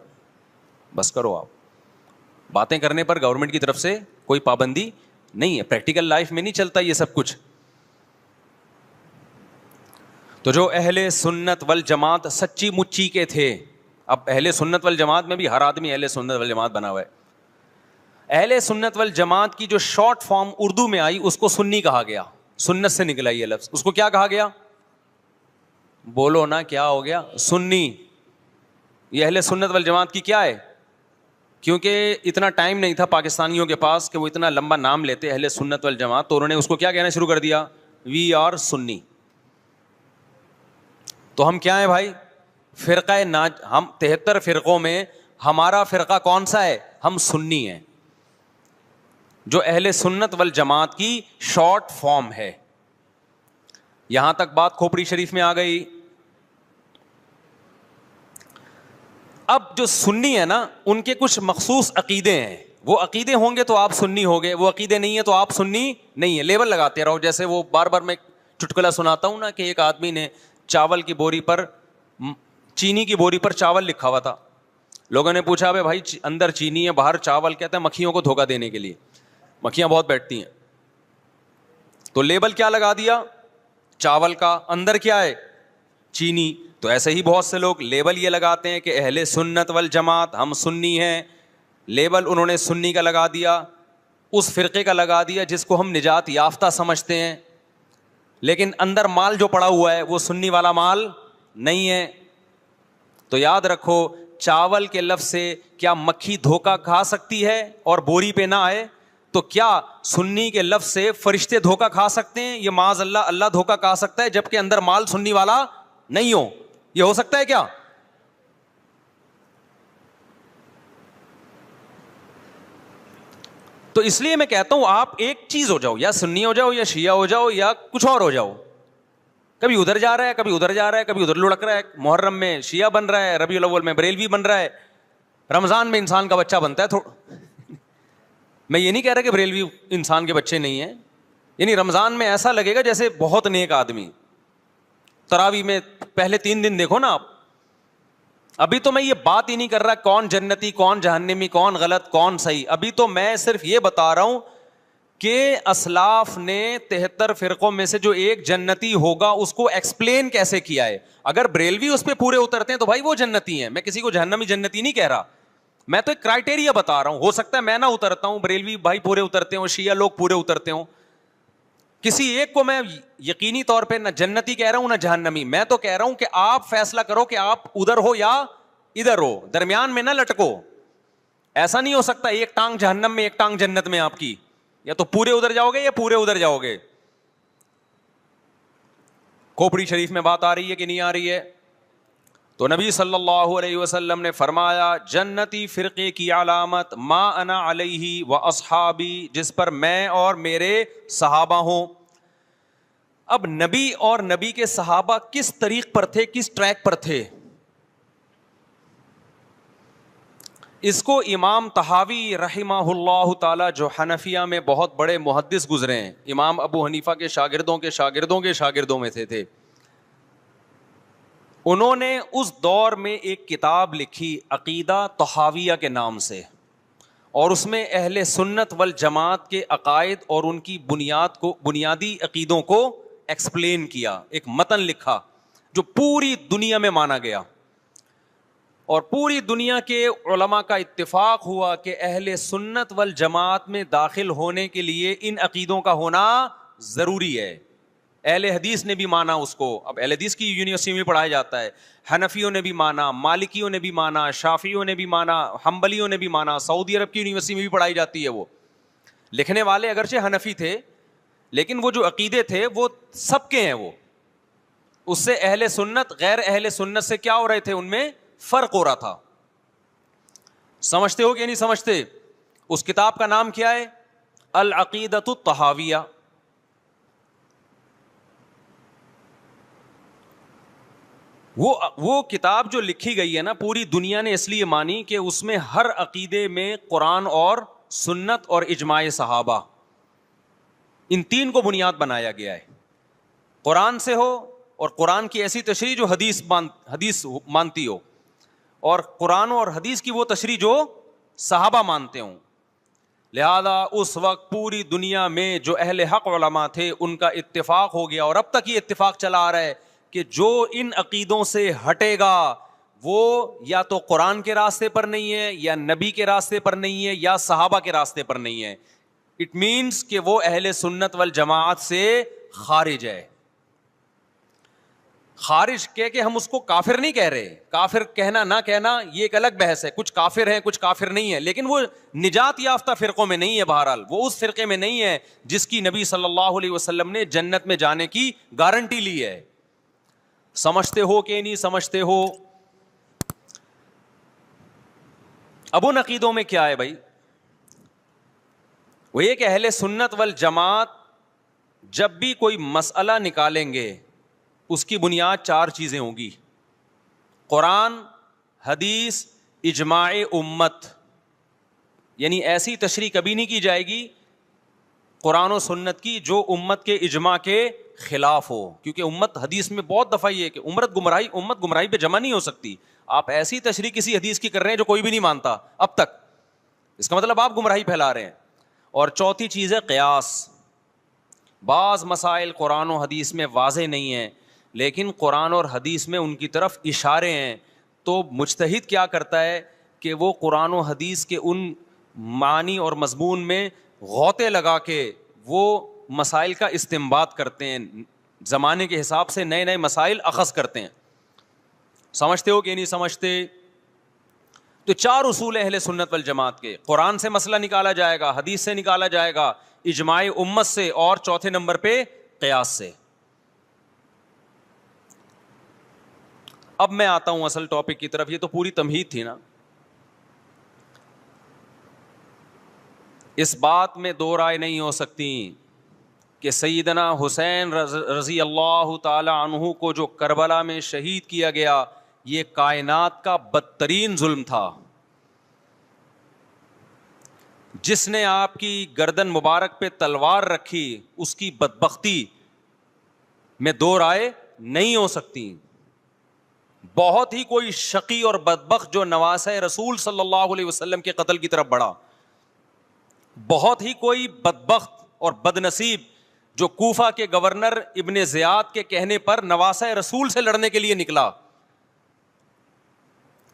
بس کرو. آپ باتیں کرنے پر گورنمنٹ کی طرف سے کوئی پابندی نہیں ہے، پریکٹیکل لائف میں نہیں چلتا یہ سب کچھ. تو جو اہل سنت والجماعت سچی مچی کے تھے، اب اہل سنت والجماعت میں بھی ہر آدمی اہل سنت والجماعت بنا ہوا ہے. اہل سنت والجماعت کی جو شارٹ فارم اردو میں آئی اس کو سنی کہا گیا. سنت سے نکلا یہ لفظ. اس کو کیا کہا گیا؟ بولو نا کیا ہو گیا؟ سنی. یہ اہل سنت والجماعت کی کیا ہے؟ کیونکہ اتنا ٹائم نہیں تھا پاکستانیوں کے پاس کہ وہ اتنا لمبا نام لیتے اہل سنت والجماعت، تو انہوں نے اس کو کیا کہنا شروع کر دیا؟ وی آر سنی. تو ہم کیا ہیں بھائی؟ فرقہ ہم 73 فرقوں میں ہمارا فرقہ کون سا ہے؟ ہم سنی ہیں، جو اہل سنت والجماعت کی شارٹ فارم ہے. یہاں تک بات کھوپڑی شریف میں آ گئی. اب جو سنی ہے نا، ان کے کچھ مخصوص عقیدے ہیں. وہ عقیدے ہوں گے تو آپ سنی ہوگے، وہ عقیدے نہیں ہے تو آپ سنی نہیں ہے. لیبل لگاتے رہو. جیسے وہ بار بار میں چٹکلا سناتا ہوں نا کہ ایک آدمی نے چاول کی بوری پر، چینی کی بوری پر چاول لکھا ہوا تھا. لوگوں نے پوچھا بھائی اندر چینی ہے باہر چاول، کہتے ہیں مکھیوں کو دھوکہ دینے کے لیے، مکھیاں بہت بیٹھتی ہیں. تو لیبل کیا لگا دیا؟ چاول کا. اندر کیا ہے؟ چینی. تو ایسے ہی بہت سے لوگ لیبل یہ لگاتے ہیں کہ اہل سنت والجماعت ہم سنی ہیں. لیبل انہوں نے سنی کا لگا دیا، اس فرقے کا لگا دیا جس کو ہم نجات یافتہ سمجھتے ہیں، لیکن اندر مال جو پڑا ہوا ہے وہ سنی والا مال نہیں ہے. تو یاد رکھو، چاول کے لفظ سے کیا مکھی دھوکہ کھا سکتی ہے اور بوری پہ نہ آئے؟ تو کیا سنی کے لفظ سے فرشتے دھوکہ کھا سکتے ہیں؟ یہ معاذ اللہ، اللہ دھوکہ کھا سکتا ہے جبکہ اندر مال سنی والا نہیں ہو؟ یہ ہو سکتا ہے کیا؟ تو اس لیے میں کہتا ہوں آپ ایک چیز ہو جاؤ، یا سنی ہو جاؤ یا شیعہ ہو جاؤ یا کچھ اور ہو جاؤ. کبھی ادھر جا رہا ہے کبھی ادھر جا رہا ہے، کبھی ادھر لڑک رہا ہے. محرم میں شیعہ بن رہا ہے، ربیع الاول میں بریلوی بن رہا ہے، رمضان میں انسان کا بچہ بنتا ہے. میں یہ نہیں کہہ رہا کہ بریلوی انسان کے بچے نہیں ہیں، یعنی رمضان میں ایسا لگے گا جیسے بہت نیک آدمی. تراویح میں پہلے 3 دن دیکھو نا آپ. ابھی تو میں یہ بات ہی نہیں کر رہا کون جنتی کون جہنمی کون غلط کون صحیح. ابھی تو میں صرف یہ بتا رہا ہوں کہ اسلاف نے 73 فرقوں میں سے جو ایک جنتی ہوگا اس کو ایکسپلین کیسے کیا ہے. اگر بریلوی اس پہ پورے اترتے ہیں تو بھائی وہ جنتی ہیں. میں کسی کو جہنمی جنتی نہیں کہہ رہا، میں تو ایک کرائٹیریا بتا رہا ہوں. ہو سکتا ہے میں نہ اترتا ہوں، بریلوی بھائی پورے اترتے ہوں، شیعہ لوگ پورے اترتے ہوں. کسی ایک کو میں یقینی طور پہ نہ جنتی کہہ رہا ہوں نہ جہنمی. میں تو کہہ رہا ہوں کہ آپ فیصلہ کرو کہ آپ ادھر ہو یا ادھر ہو، درمیان میں نہ لٹکو. ایسا نہیں ہو سکتا ایک ٹانگ جہنم میں ایک ٹانگ جنت میں آپ کی. یا تو پورے ادھر جاؤ گے یا پورے ادھر جاؤ گے. کھوپڑی شریف میں بات آ رہی ہے کہ نہیں آ رہی ہے؟ تو نبی صلی اللہ علیہ وسلم نے فرمایا جنتی فرقے کی علامت ما انا علیہ و اصحابی، جس پر میں اور میرے صحابہ ہوں. اب نبی اور نبی کے صحابہ کس طریق پر تھے، کس ٹریک پر تھے؟ اس کو امام طحاوی رحمہ اللہ تعالی جو حنفیہ میں بہت بڑے محدث گزرے ہیں، امام ابو حنیفہ کے شاگردوں کے شاگردوں کے شاگردوں میں تھے، انہوں نے اس دور میں ایک کتاب لکھی عقیدہ طحاویہ کے نام سے، اور اس میں اہل سنت والجماعت کے عقائد اور ان کی بنیادی عقیدوں کو ایکسپلین کیا. ایک متن لکھا جو پوری دنیا میں مانا گیا، اور پوری دنیا کے علماء کا اتفاق ہوا کہ اہل سنت والجماعت میں داخل ہونے کے لیے ان عقیدوں کا ہونا ضروری ہے. اہل حدیث نے بھی مانا اس کو. اب اہل حدیث کی یونیورسٹی میں پڑھایا جاتا ہے. حنفیوں نے بھی مانا، مالکیوں نے بھی مانا، شافعیوں نے بھی مانا، حنبلیوں نے بھی مانا. سعودی عرب کی یونیورسٹی میں بھی پڑھائی جاتی ہے. وہ لکھنے والے اگرچہ حنفی تھے لیکن وہ جو عقیدے تھے وہ سب کے ہیں. وہ اس سے اہل سنت غیر اہل سنت سے کیا ہو رہے تھے، ان میں فرق ہو رہا تھا. سمجھتے ہو کہ نہیں سمجھتے؟ اس کتاب کا نام کیا ہے؟ العقیدۃ الطحاویہ. وہ کتاب جو لکھی گئی ہے نا، پوری دنیا نے اس لیے مانی کہ اس میں ہر عقیدے میں قرآن اور سنت اور اجماع صحابہ، ان 3 کو بنیاد بنایا گیا ہے. قرآن سے ہو اور قرآن کی ایسی تشریح جو حدیث مانتی ہو، اور قرآن اور حدیث کی وہ تشریح جو صحابہ مانتے ہوں. لہذا اس وقت پوری دنیا میں جو اہل حق علماء تھے ان کا اتفاق ہو گیا، اور اب تک یہ اتفاق چلا آ رہا ہے کہ جو ان عقیدوں سے ہٹے گا وہ یا تو قرآن کے راستے پر نہیں ہے، یا نبی کے راستے پر نہیں ہے، یا صحابہ کے راستے پر نہیں ہے. اٹ مینس کہ وہ اہل سنت والجماعت سے خارج ہے. خارج کہہ کے ہم اس کو کافر نہیں کہہ رہے، کافر کہنا نہ کہنا یہ ایک الگ بحث ہے. کچھ کافر ہیں، کچھ کافر نہیں ہے، لیکن وہ نجات یافتہ فرقوں میں نہیں ہے. بہرحال وہ اس فرقے میں نہیں ہے جس کی نبی صلی اللہ علیہ وسلم نے جنت میں جانے کی گارنٹی لی ہے. سمجھتے ہو کہ نہیں سمجھتے ہو؟ اب ان عقیدوں میں کیا ہے بھائی؟ وہ یہ کہ اہل سنت والجماعت جب بھی کوئی مسئلہ نکالیں گے اس کی بنیاد 4 چیزیں ہوں گی: قرآن، حدیث، اجماع امت. یعنی ایسی تشریح کبھی نہیں کی جائے گی قرآن و سنت کی جو امت کے اجماع کے خلاف ہو، کیونکہ امت حدیث میں بہت دفعہ یہ ہے کہ امت گمراہی پہ جمع نہیں ہو سکتی. آپ ایسی تشریح کسی حدیث کی کر رہے ہیں جو کوئی بھی نہیں مانتا اب تک، اس کا مطلب آپ گمراہی پھیلا رہے ہیں. اور چوتھی چیز ہے قیاس. بعض مسائل قرآن و حدیث میں واضح نہیں ہیں لیکن قرآن اور حدیث میں ان کی طرف اشارے ہیں، تو مجتہد کیا کرتا ہے کہ وہ قرآن و حدیث کے ان معنی اور مضمون میں غوطے لگا کے وہ مسائل کا استنباط کرتے ہیں، زمانے کے حساب سے نئے نئے مسائل اخذ کرتے ہیں. سمجھتے ہو کہ نہیں سمجھتے؟ تو 4 اصول اہل سنت والجماعت کے: قرآن سے مسئلہ نکالا جائے گا، حدیث سے نکالا جائے گا، اجماع امت سے، اور چوتھے نمبر پہ قیاس سے. اب میں آتا ہوں اصل ٹاپک کی طرف. یہ تو پوری تمہید تھی نا. اس بات میں 2 رائے نہیں ہو سکتی کہ سیدنا حسین رضی اللہ تعالی عنہ کو جو کربلا میں شہید کیا گیا یہ کائنات کا بدترین ظلم تھا. جس نے آپ کی گردن مبارک پہ تلوار رکھی اس کی بدبختی میں 2 رائے نہیں ہو سکتی. بہت ہی کوئی شقی اور بدبخت جو نواسہ رسول صلی اللہ علیہ وسلم کے قتل کی طرف بڑھا، بہت ہی کوئی بدبخت اور بدنصیب جو کوفہ کے گورنر ابن زیاد کے کہنے پر نواسہ رسول سے لڑنے کے لیے نکلا،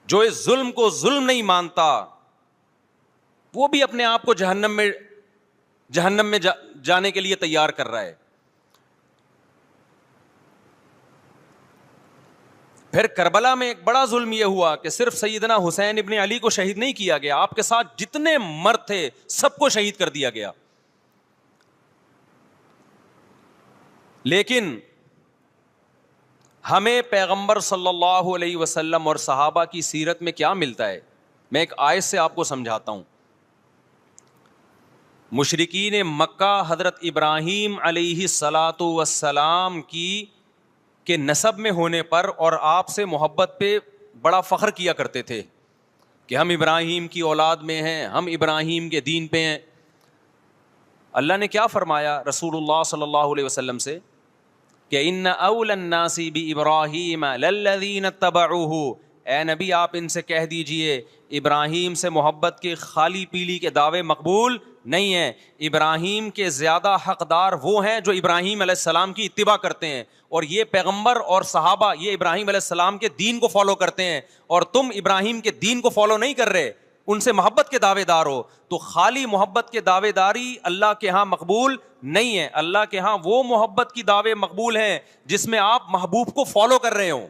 جو اس ظلم کو ظلم نہیں مانتا، وہ بھی اپنے آپ کو جہنم میں جانے کے لیے تیار کر رہا ہے. پھر کربلا میں ایک بڑا ظلم یہ ہوا کہ صرف سیدنا حسین ابن علی کو شہید نہیں کیا گیا، آپ کے ساتھ جتنے مرد تھے سب کو شہید کر دیا گیا. لیکن ہمیں پیغمبر صلی اللہ علیہ وسلم اور صحابہ کی سیرت میں کیا ملتا ہے؟ میں ایک آیت سے آپ کو سمجھاتا ہوں. مشرکین مکہ حضرت ابراہیم علیہ الصلاۃ والسلام کے نسب میں ہونے پر اور آپ سے محبت پہ بڑا فخر کیا کرتے تھے کہ ہم ابراہیم کی اولاد میں ہیں، ہم ابراہیم کے دین پہ ہیں. اللہ نے کیا فرمایا رسول اللہ صلی اللہ علیہ وسلم سے کہ ان اول الناس بابراہیم للذین اتبعوہ، اے نبی آپ ان سے کہہ دیجئے ابراہیم سے محبت کے خالی پیلی کے دعوے مقبول نہیں ہیں. ابراہیم کے زیادہ حقدار وہ ہیں جو ابراہیم علیہ السلام کی اتباع کرتے ہیں، اور یہ پیغمبر اور صحابہ یہ ابراہیم علیہ السلام کے دین کو فالو کرتے ہیں، اور تم ابراہیم کے دین کو فالو نہیں کر رہے، ان سے محبت کے دعوے دار ہو. تو خالی محبت کے دعوے داری اللہ کے ہاں مقبول نہیں ہے. اللہ کے ہاں وہ محبت کی دعوے مقبول ہیں جس میں آپ محبوب کو فالو کر رہے ہوں.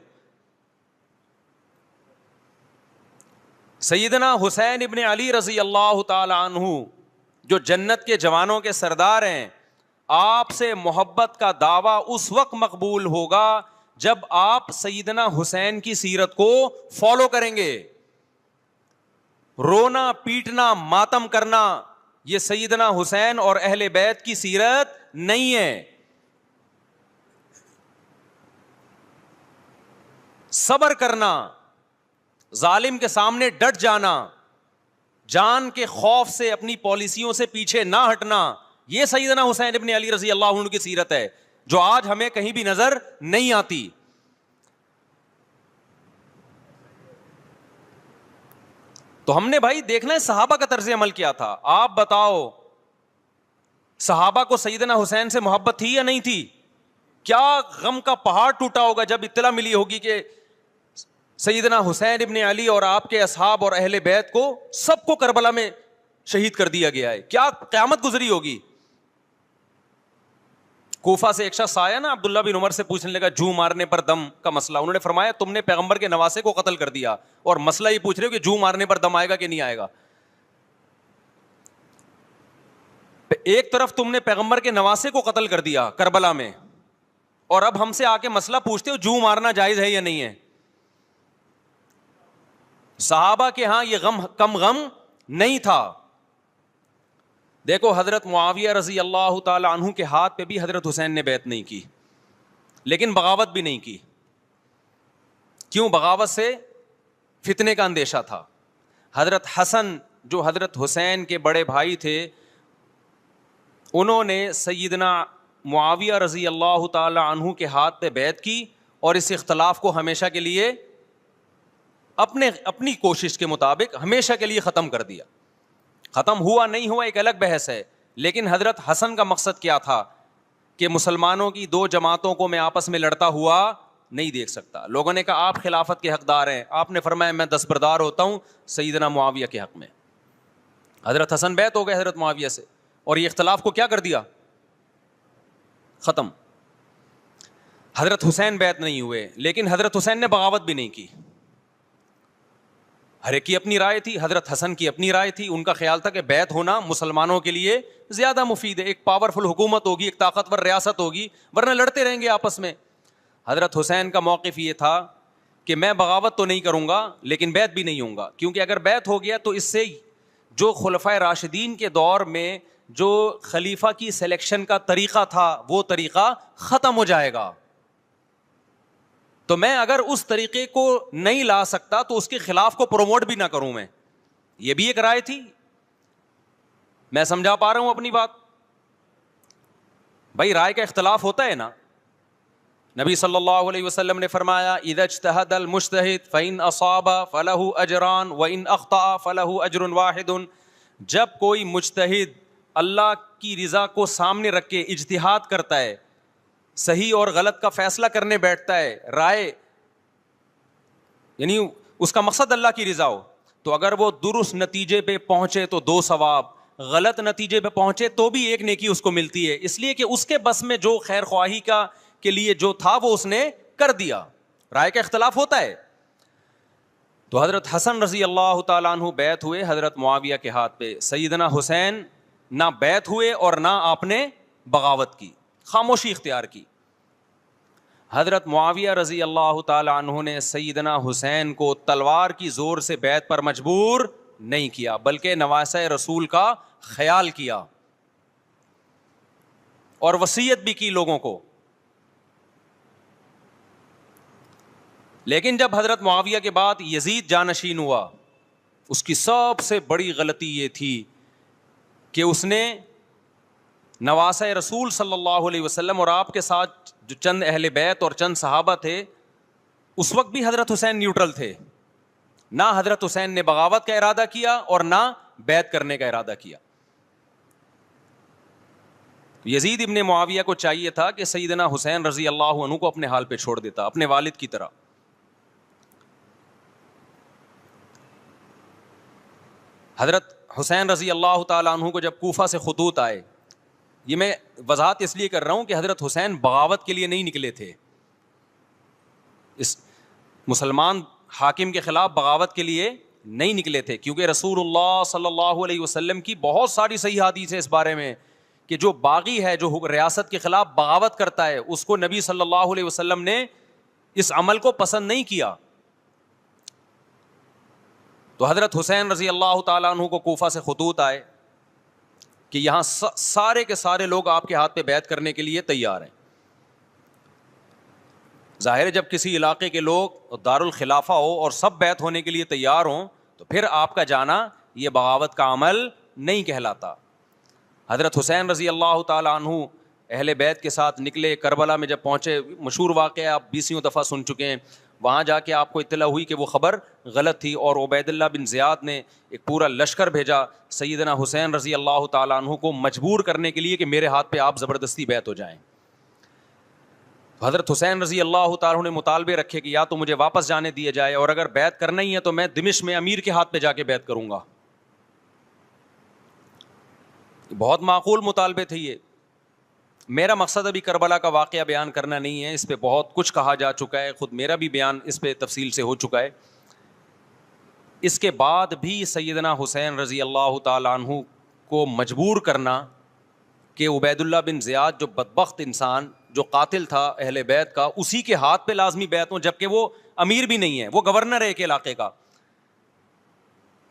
سیدنا حسین ابن علی رضی اللہ تعالی عنہ جو جنت کے جوانوں کے سردار ہیں، آپ سے محبت کا دعویٰ اس وقت مقبول ہوگا جب آپ سیدنا حسین کی سیرت کو فالو کریں گے. رونا پیٹنا ماتم کرنا یہ سیدنا حسین اور اہل بیت کی سیرت نہیں ہے. صبر کرنا، ظالم کے سامنے ڈٹ جانا، جان کے خوف سے اپنی پالیسیوں سے پیچھے نہ ہٹنا، یہ سیدنا حسین ابن علی رضی اللہ عنہ کی سیرت ہے جو آج ہمیں کہیں بھی نظر نہیں آتی. تو ہم نے بھائی دیکھنا ہے صحابہ کا طرز عمل کیا تھا. آپ بتاؤ صحابہ کو سیدنا حسین سے محبت تھی یا نہیں تھی؟ کیا غم کا پہاڑ ٹوٹا ہوگا جب اطلاع ملی ہوگی کہ سیدنا حسین ابن علی اور آپ کے اصحاب اور اہل بیت کو سب کو کربلا میں شہید کر دیا گیا ہے. کیا قیامت گزری ہوگی. کوفہ سے ایک شخص آیا نا عبداللہ بن عمر سے پوچھنے لگا جو مارنے پر دم کا مسئلہ. انہوں نے فرمایا تم نے پیغمبر کے نواسے کو قتل کر دیا اور مسئلہ یہ پوچھ رہے ہو کہ جو مارنے پر دم آئے گا کہ نہیں آئے گا. ایک طرف تم نے پیغمبر کے نواسے کو قتل کر دیا کربلا میں, اور اب ہم سے آ کے مسئلہ پوچھتے ہو جو مارنا جائز ہے یا نہیں ہے. صحابہ کے ہاں یہ غم کم غم نہیں تھا. دیکھو حضرت معاویہ رضی اللہ تعالی عنہ کے ہاتھ پہ بھی حضرت حسین نے بیعت نہیں کی, لیکن بغاوت بھی نہیں کی. کیوں؟ بغاوت سے فتنے کا اندیشہ تھا. حضرت حسن جو حضرت حسین کے بڑے بھائی تھے, انہوں نے سیدنا معاویہ رضی اللہ تعالی عنہ کے ہاتھ پہ بیعت کی اور اس اختلاف کو ہمیشہ کے لیے اپنی کوشش کے مطابق ہمیشہ کے لیے ختم کر دیا. ختم ہوا نہیں ہوا ایک الگ بحث ہے, لیکن حضرت حسن کا مقصد کیا تھا کہ مسلمانوں کی دو جماعتوں کو میں آپس میں لڑتا ہوا نہیں دیکھ سکتا. لوگوں نے کہا آپ خلافت کے حقدار ہیں, آپ نے فرمایا میں دستبردار ہوتا ہوں سیدنا معاویہ کے حق میں. حضرت حسن بیعت ہو گئے حضرت معاویہ سے اور یہ اختلاف کو کیا کر دیا؟ ختم. حضرت حسین بیعت نہیں ہوئے, لیکن حضرت حسین نے بغاوت بھی نہیں کی. ہر ایک کی اپنی رائے تھی, حضرت حسن کی اپنی رائے تھی. ان کا خیال تھا کہ بیعت ہونا مسلمانوں کے لیے زیادہ مفید ہے, ایک پاورفل حکومت ہوگی, ایک طاقتور ریاست ہوگی, ورنہ لڑتے رہیں گے آپس میں. حضرت حسین کا موقف یہ تھا کہ میں بغاوت تو نہیں کروں گا لیکن بیعت بھی نہیں ہوں گا, کیونکہ اگر بیعت ہو گیا تو اس سے جو خلفائے راشدین کے دور میں جو خلیفہ کی سلیکشن کا طریقہ تھا وہ طریقہ ختم ہو جائے گا. تو میں اگر اس طریقے کو نہیں لا سکتا تو اس کے خلاف کو پروموٹ بھی نہ کروں میں. یہ بھی ایک رائے تھی. میں سمجھا پا رہا ہوں اپنی بات؟ بھائی رائے کا اختلاف ہوتا ہے نا. نبی صلی اللہ علیہ وسلم نے فرمایا اذا اجتہد المجتہد فإن اصاب فلہ اجران وإن اخطأ فلہ اجر واحد. جب کوئی مجتہد اللہ کی رضا کو سامنے رکھ کے اجتہاد کرتا ہے, صحیح اور غلط کا فیصلہ کرنے بیٹھتا ہے, رائے یعنی اس کا مقصد اللہ کی رضا ہو, تو اگر وہ درست نتیجے پہ پہنچے تو 2 ثواب, غلط نتیجے پہ پہنچے تو بھی 1 نیکی اس کو ملتی ہے, اس لیے کہ اس کے بس میں جو خیر خواہی کا کے لیے جو تھا وہ اس نے کر دیا. رائے کا اختلاف ہوتا ہے. تو حضرت حسن رضی اللہ تعالیٰ عنہ بیعت ہوئے حضرت معاویہ کے ہاتھ پہ. سیدنا حسین نہ بیعت ہوئے اور نہ آپ نے بغاوت کی, خاموشی اختیار کی. حضرت معاویہ رضی اللہ تعالی عنہ نے سیدنا حسین کو تلوار کی زور سے بیعت پر مجبور نہیں کیا, بلکہ نواسہ رسول کا خیال کیا اور وصیت بھی کی لوگوں کو. لیکن جب حضرت معاویہ کے بعد یزید جانشین ہوا, اس کی سب سے بڑی غلطی یہ تھی کہ اس نے نواسہ رسول صلی اللہ علیہ وسلم اور آپ کے ساتھ جو چند اہل بیت اور چند صحابہ تھے, اس وقت بھی حضرت حسین نیوٹرل تھے. نہ حضرت حسین نے بغاوت کا ارادہ کیا اور نہ بیعت کرنے کا ارادہ کیا. یزید ابن معاویہ کو چاہیے تھا کہ سیدنا حسین رضی اللہ عنہ کو اپنے حال پہ چھوڑ دیتا, اپنے والد کی طرح. حضرت حسین رضی اللہ تعالیٰ عنہ کو جب کوفہ سے خطوط آئے, یہ میں وضاحت اس لیے کر رہا ہوں کہ حضرت حسین بغاوت کے لیے نہیں نکلے تھے, اس مسلمان حاکم کے خلاف بغاوت کے لیے نہیں نکلے تھے, کیونکہ رسول اللہ صلی اللہ علیہ وسلم کی بہت ساری صحیح حدیث ہے اس بارے میں کہ جو باغی ہے, جو ریاست کے خلاف بغاوت کرتا ہے, اس کو نبی صلی اللہ علیہ وسلم نے اس عمل کو پسند نہیں کیا. تو حضرت حسین رضی اللہ تعالیٰ عنہ کو کوفہ سے خطوط آئے کہ یہاں سارے کے سارے لوگ آپ کے ہاتھ پہ بیعت کرنے کے لیے تیار ہیں. ظاہر ہے جب کسی علاقے کے لوگ دارالخلافہ ہو اور سب بیعت ہونے کے لیے تیار ہوں تو پھر آپ کا جانا یہ بغاوت کا عمل نہیں کہلاتا. حضرت حسین رضی اللہ تعالیٰ عنہ اہل بیت کے ساتھ نکلے. کربلا میں جب پہنچے, مشہور واقعہ آپ 20 دفعہ سن چکے ہیں, وہاں جا کے آپ کو اطلاع ہوئی کہ وہ خبر غلط تھی اور عبید اللہ بن زیاد نے ایک پورا لشکر بھیجا سیدنا حسین رضی اللہ تعالیٰ عنہ کو مجبور کرنے کے لیے کہ میرے ہاتھ پہ آپ زبردستی بیعت ہو جائیں. حضرت حسین رضی اللہ تعالیٰ نے مطالبے رکھے کہ یا تو مجھے واپس جانے دیا جائے، اور اگر بیعت کرنا ہی ہے تو میں دمشق میں امیر کے ہاتھ پہ جا کے بیعت کروں گا. بہت معقول مطالبے تھے یہ. میرا مقصد ابھی کربلا کا واقعہ بیان کرنا نہیں ہے، اس پہ بہت کچھ کہا جا چکا ہے، خود میرا بھی بیان اس پہ تفصیل سے ہو چکا ہے. اس کے بعد بھی سیدنا حسین رضی اللہ تعالیٰ عنہ کو مجبور کرنا کہ عبید اللہ بن زیاد جو بدبخت انسان جو قاتل تھا اہل بیت کا، اسی کے ہاتھ پہ لازمی بیعت ہوں، جبکہ وہ امیر بھی نہیں ہے، وہ گورنر ہے ایک علاقے کا.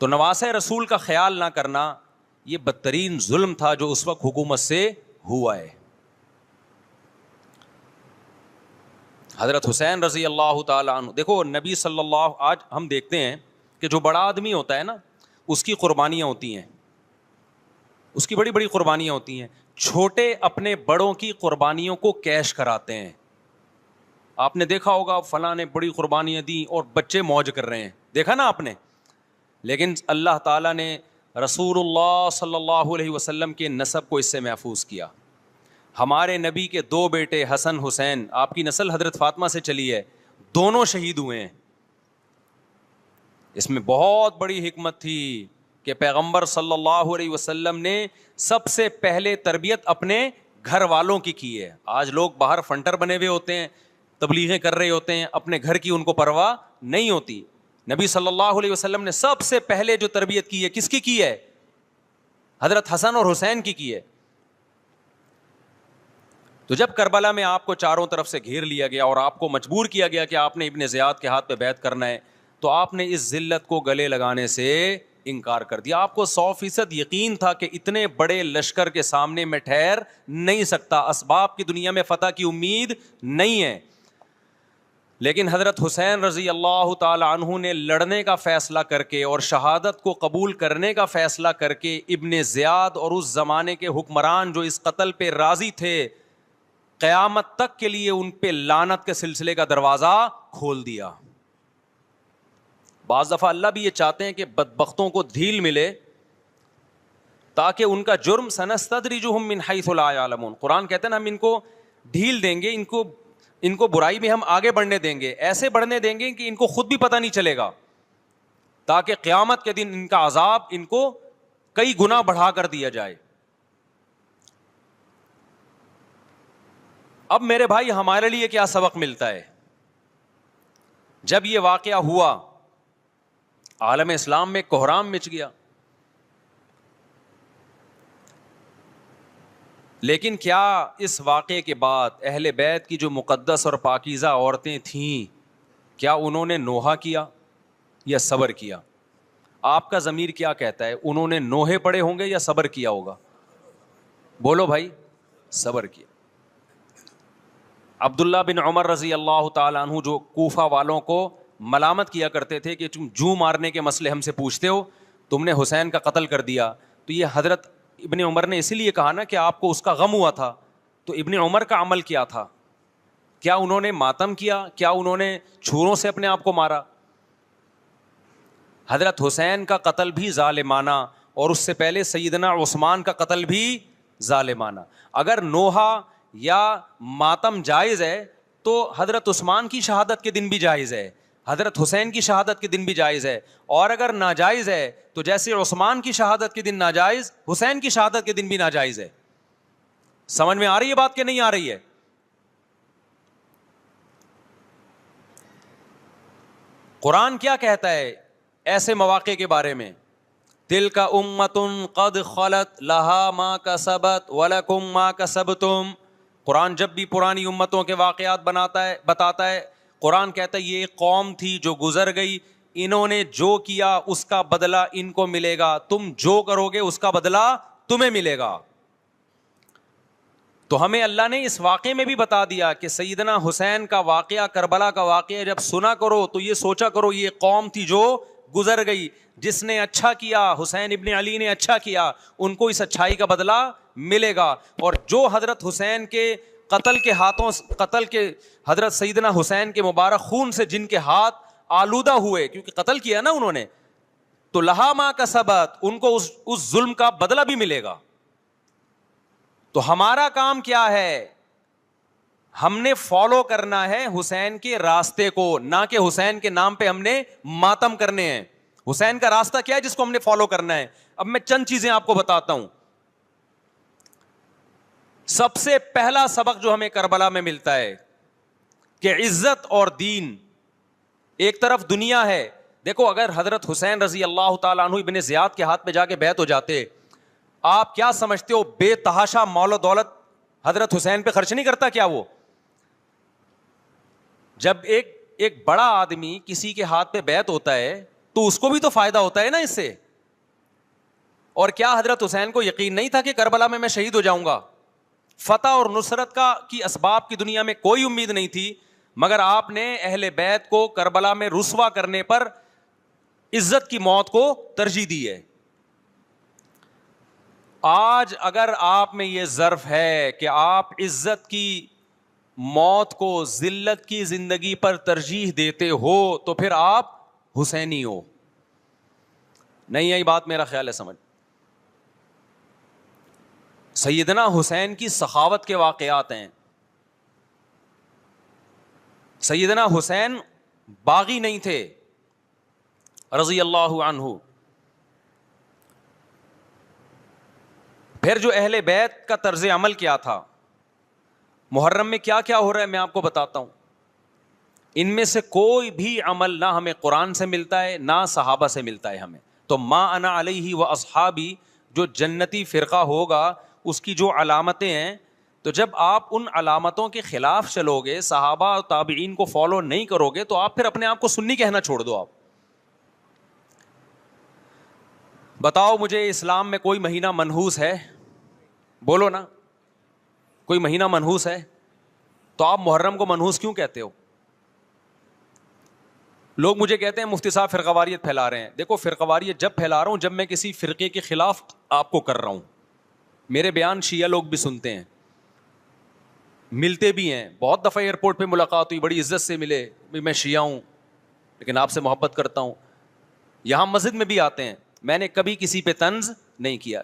تو نواسہ رسول کا خیال نہ کرنا یہ بدترین ظلم تھا جو اس وقت حکومت سے ہوا ہے. حضرت حسین رضی اللہ تعالیٰ عنہ، دیکھو نبی صلی اللہ، آج ہم دیکھتے ہیں کہ جو بڑا آدمی ہوتا ہے نا اس کی قربانیاں ہوتی ہیں، اس کی بڑی بڑی قربانیاں ہوتی ہیں. چھوٹے اپنے بڑوں کی قربانیوں کو کیش کراتے ہیں. آپ نے دیکھا ہوگا فلاں نے بڑی قربانیاں دی اور بچے موج کر رہے ہیں، دیکھا نا آپ نے. لیکن اللہ تعالیٰ نے رسول اللہ صلی اللہ علیہ وسلم کے نسب کو اس سے محفوظ کیا. ہمارے نبی کے 2 بیٹے حسن حسین، آپ کی نسل حضرت فاطمہ سے چلی ہے، دونوں شہید ہوئے ہیں. اس میں بہت بڑی حکمت تھی کہ پیغمبر صلی اللہ علیہ وسلم نے سب سے پہلے تربیت اپنے گھر والوں کی ہے. آج لوگ باہر فنٹر بنے ہوئے ہوتے ہیں، تبلیغیں کر رہے ہوتے ہیں، اپنے گھر کی ان کو پرواہ نہیں ہوتی. نبی صلی اللہ علیہ وسلم نے سب سے پہلے جو تربیت کی ہے کس کی ہے؟ حضرت حسن اور حسین کی ہے. تو جب کربلا میں آپ کو چاروں طرف سے گھیر لیا گیا اور آپ کو مجبور کیا گیا کہ آپ نے ابن زیاد کے ہاتھ پہ بیعت کرنا ہے، تو آپ نے اس ذلت کو گلے لگانے سے انکار کر دیا. آپ کو 100% یقین تھا کہ اتنے بڑے لشکر کے سامنے میں ٹھہر نہیں سکتا، اسباب کی دنیا میں فتح کی امید نہیں ہے. لیکن حضرت حسین رضی اللہ تعالی عنہ نے لڑنے کا فیصلہ کر کے اور شہادت کو قبول کرنے کا فیصلہ کر کے ابن زیاد اور اس زمانے کے حکمران جو اس قتل پہ راضی تھے، قیامت تک کے لیے ان پہ لعنت کے سلسلے کا دروازہ کھول دیا. بعض دفعہ اللہ بھی یہ چاہتے ہیں کہ بدبختوں کو ڈھیل ملے تاکہ ان کا جرم سنستدرجہم من حیث لا یعلمون. قرآن کہتے ہیں نا ہم ان کو ڈھیل دیں گے، ان کو برائی میں ہم آگے بڑھنے دیں گے، ایسے بڑھنے دیں گے کہ ان کو خود بھی پتہ نہیں چلے گا، تاکہ قیامت کے دن ان کا عذاب ان کو کئی گنا بڑھا کر دیا جائے. اب میرے بھائی ہمارے لیے کیا سبق ملتا ہے؟ جب یہ واقعہ ہوا عالم اسلام میں کوہرام مچ گیا، لیکن کیا اس واقعے کے بعد اہل بیت کی جو مقدس اور پاکیزہ عورتیں تھیں، کیا انہوں نے نوحہ کیا یا صبر کیا؟ آپ کا ضمیر کیا کہتا ہے؟ انہوں نے نوحے پڑے ہوں گے یا صبر کیا ہوگا؟ بولو بھائی. صبر کیا. عبداللہ بن عمر رضی اللہ تعالیٰ عنہ جو کوفہ والوں کو ملامت کیا کرتے تھے کہ تم جو مارنے کے مسئلے ہم سے پوچھتے ہو، تم نے حسین کا قتل کر دیا. تو یہ حضرت ابن عمر نے اسی لیے کہا نا کہ آپ کو اس کا غم ہوا تھا. تو ابن عمر کا عمل کیا تھا؟ کیا انہوں نے ماتم کیا؟ کیا انہوں نے چھوروں سے اپنے آپ کو مارا؟ حضرت حسین کا قتل بھی ظالمانہ، اور اس سے پہلے سیدنا عثمان کا قتل بھی ظالمانہ. اگر نوحہ یا ماتم جائز ہے تو حضرت عثمان کی شہادت کے دن بھی جائز ہے، حضرت حسین کی شہادت کے دن بھی جائز ہے. اور اگر ناجائز ہے تو جیسے عثمان کی شہادت کے دن ناجائز، حسین کی شہادت کے دن بھی ناجائز ہے. سمجھ میں آ رہی ہے بات کہ نہیں آ رہی ہے؟ قرآن کیا کہتا ہے ایسے مواقع کے بارے میں؟ تلک امۃ قد خلت لہا ما کسبت ولکم ما کسبتم. قرآن جب بھی پرانی امتوں کے واقعات بتاتا ہے، قرآن کہتا ہے یہ ایک قوم تھی جو گزر گئی، انہوں نے جو کیا اس کا بدلہ ان کو ملے گا، تم جو کرو گے اس کا بدلہ تمہیں ملے گا. تو ہمیں اللہ نے اس واقعے میں بھی بتا دیا کہ سیدنا حسین کا واقعہ، کربلا کا واقعہ جب سنا کرو تو یہ سوچا کرو یہ قوم تھی جو گزر گئی، جس نے اچھا کیا، حسین ابن علی نے اچھا کیا، ان کو اس اچھائی کا بدلہ ملے گا. اور جو حضرت حسین کے قتل کے حضرت سیدنا حسین کے مبارک خون سے جن کے ہاتھ آلودہ ہوئے، کیونکہ قتل کیا نا انہوں نے، تو لہا ما کسبت، ان کو اس ظلم کا بدلہ بھی ملے گا. تو ہمارا کام کیا ہے؟ ہم نے فالو کرنا ہے حسین کے راستے کو، نہ کہ حسین کے نام پہ ہم نے ماتم کرنے ہیں. حسین کا راستہ کیا ہے جس کو ہم نے فالو کرنا ہے؟ اب میں چند چیزیں آپ کو بتاتا ہوں. سب سے پہلا سبق جو ہمیں کربلا میں ملتا ہے کہ عزت اور دین، ایک طرف دنیا ہے. دیکھو اگر حضرت حسین رضی اللہ تعالیٰ عنہ ابن زیاد کے ہاتھ میں جا کے بیعت ہو جاتے، آپ کیا سمجھتے ہو بے تحاشا مال و دولت حضرت حسین پہ خرچ نہیں کرتا کیا وہ؟ جب ایک بڑا آدمی کسی کے ہاتھ پہ بیعت ہوتا ہے تو اس کو بھی تو فائدہ ہوتا ہے نا اس سے. اور کیا حضرت حسین کو یقین نہیں تھا کہ کربلا میں شہید ہو جاؤں گا؟ فتح اور نصرت کی اسباب کی دنیا میں کوئی امید نہیں تھی، مگر آپ نے اہل بیت کو کربلا میں رسوا کرنے پر عزت کی موت کو ترجیح دی ہے. آج اگر آپ میں یہ ظرف ہے کہ آپ عزت کی موت کو ذلت کی زندگی پر ترجیح دیتے ہو تو پھر آپ حسینی ہو. نہیں آئی بات؟ میرا خیال ہے سمجھ. سیدنا حسین کی سخاوت کے واقعات ہیں. سیدنا حسین باغی نہیں تھے رضی اللہ عنہ. پھر جو اہل بیت کا طرز عمل کیا تھا، محرم میں کیا کیا ہو رہا ہے میں آپ کو بتاتا ہوں. ان میں سے کوئی بھی عمل نہ ہمیں قرآن سے ملتا ہے نہ صحابہ سے ملتا ہے ہمیں. تو ما انا علیہ و اصحابی جو جنتی فرقہ ہوگا اس کی جو علامتیں ہیں، تو جب آپ ان علامتوں کے خلاف چلو گے، صحابہ اور تابعین کو فالو نہیں کرو گے، تو آپ پھر اپنے آپ کو سنی کہنا چھوڑ دو. آپ بتاؤ مجھے اسلام میں کوئی مہینہ منحوس ہے؟ بولو نا، کوئی مہینہ منحوس ہے؟ تو آپ محرم کو منحوس کیوں کہتے ہو؟ لوگ مجھے کہتے ہیں مفتی صاحب فرقہ واریت پھیلا رہے ہیں. دیکھو فرقہ واریت جب پھیلا رہا ہوں جب میں کسی فرقے کے خلاف آپ کو کر رہا ہوں. میرے بیان شیعہ لوگ بھی سنتے ہیں، ملتے بھی ہیں. بہت دفعہ ایئرپورٹ پہ ملاقات ہوئی، بڑی عزت سے ملے، میں شیعہ ہوں لیکن آپ سے محبت کرتا ہوں. یہاں مسجد میں بھی آتے ہیں. میں نے کبھی کسی پہ طنز نہیں کیا.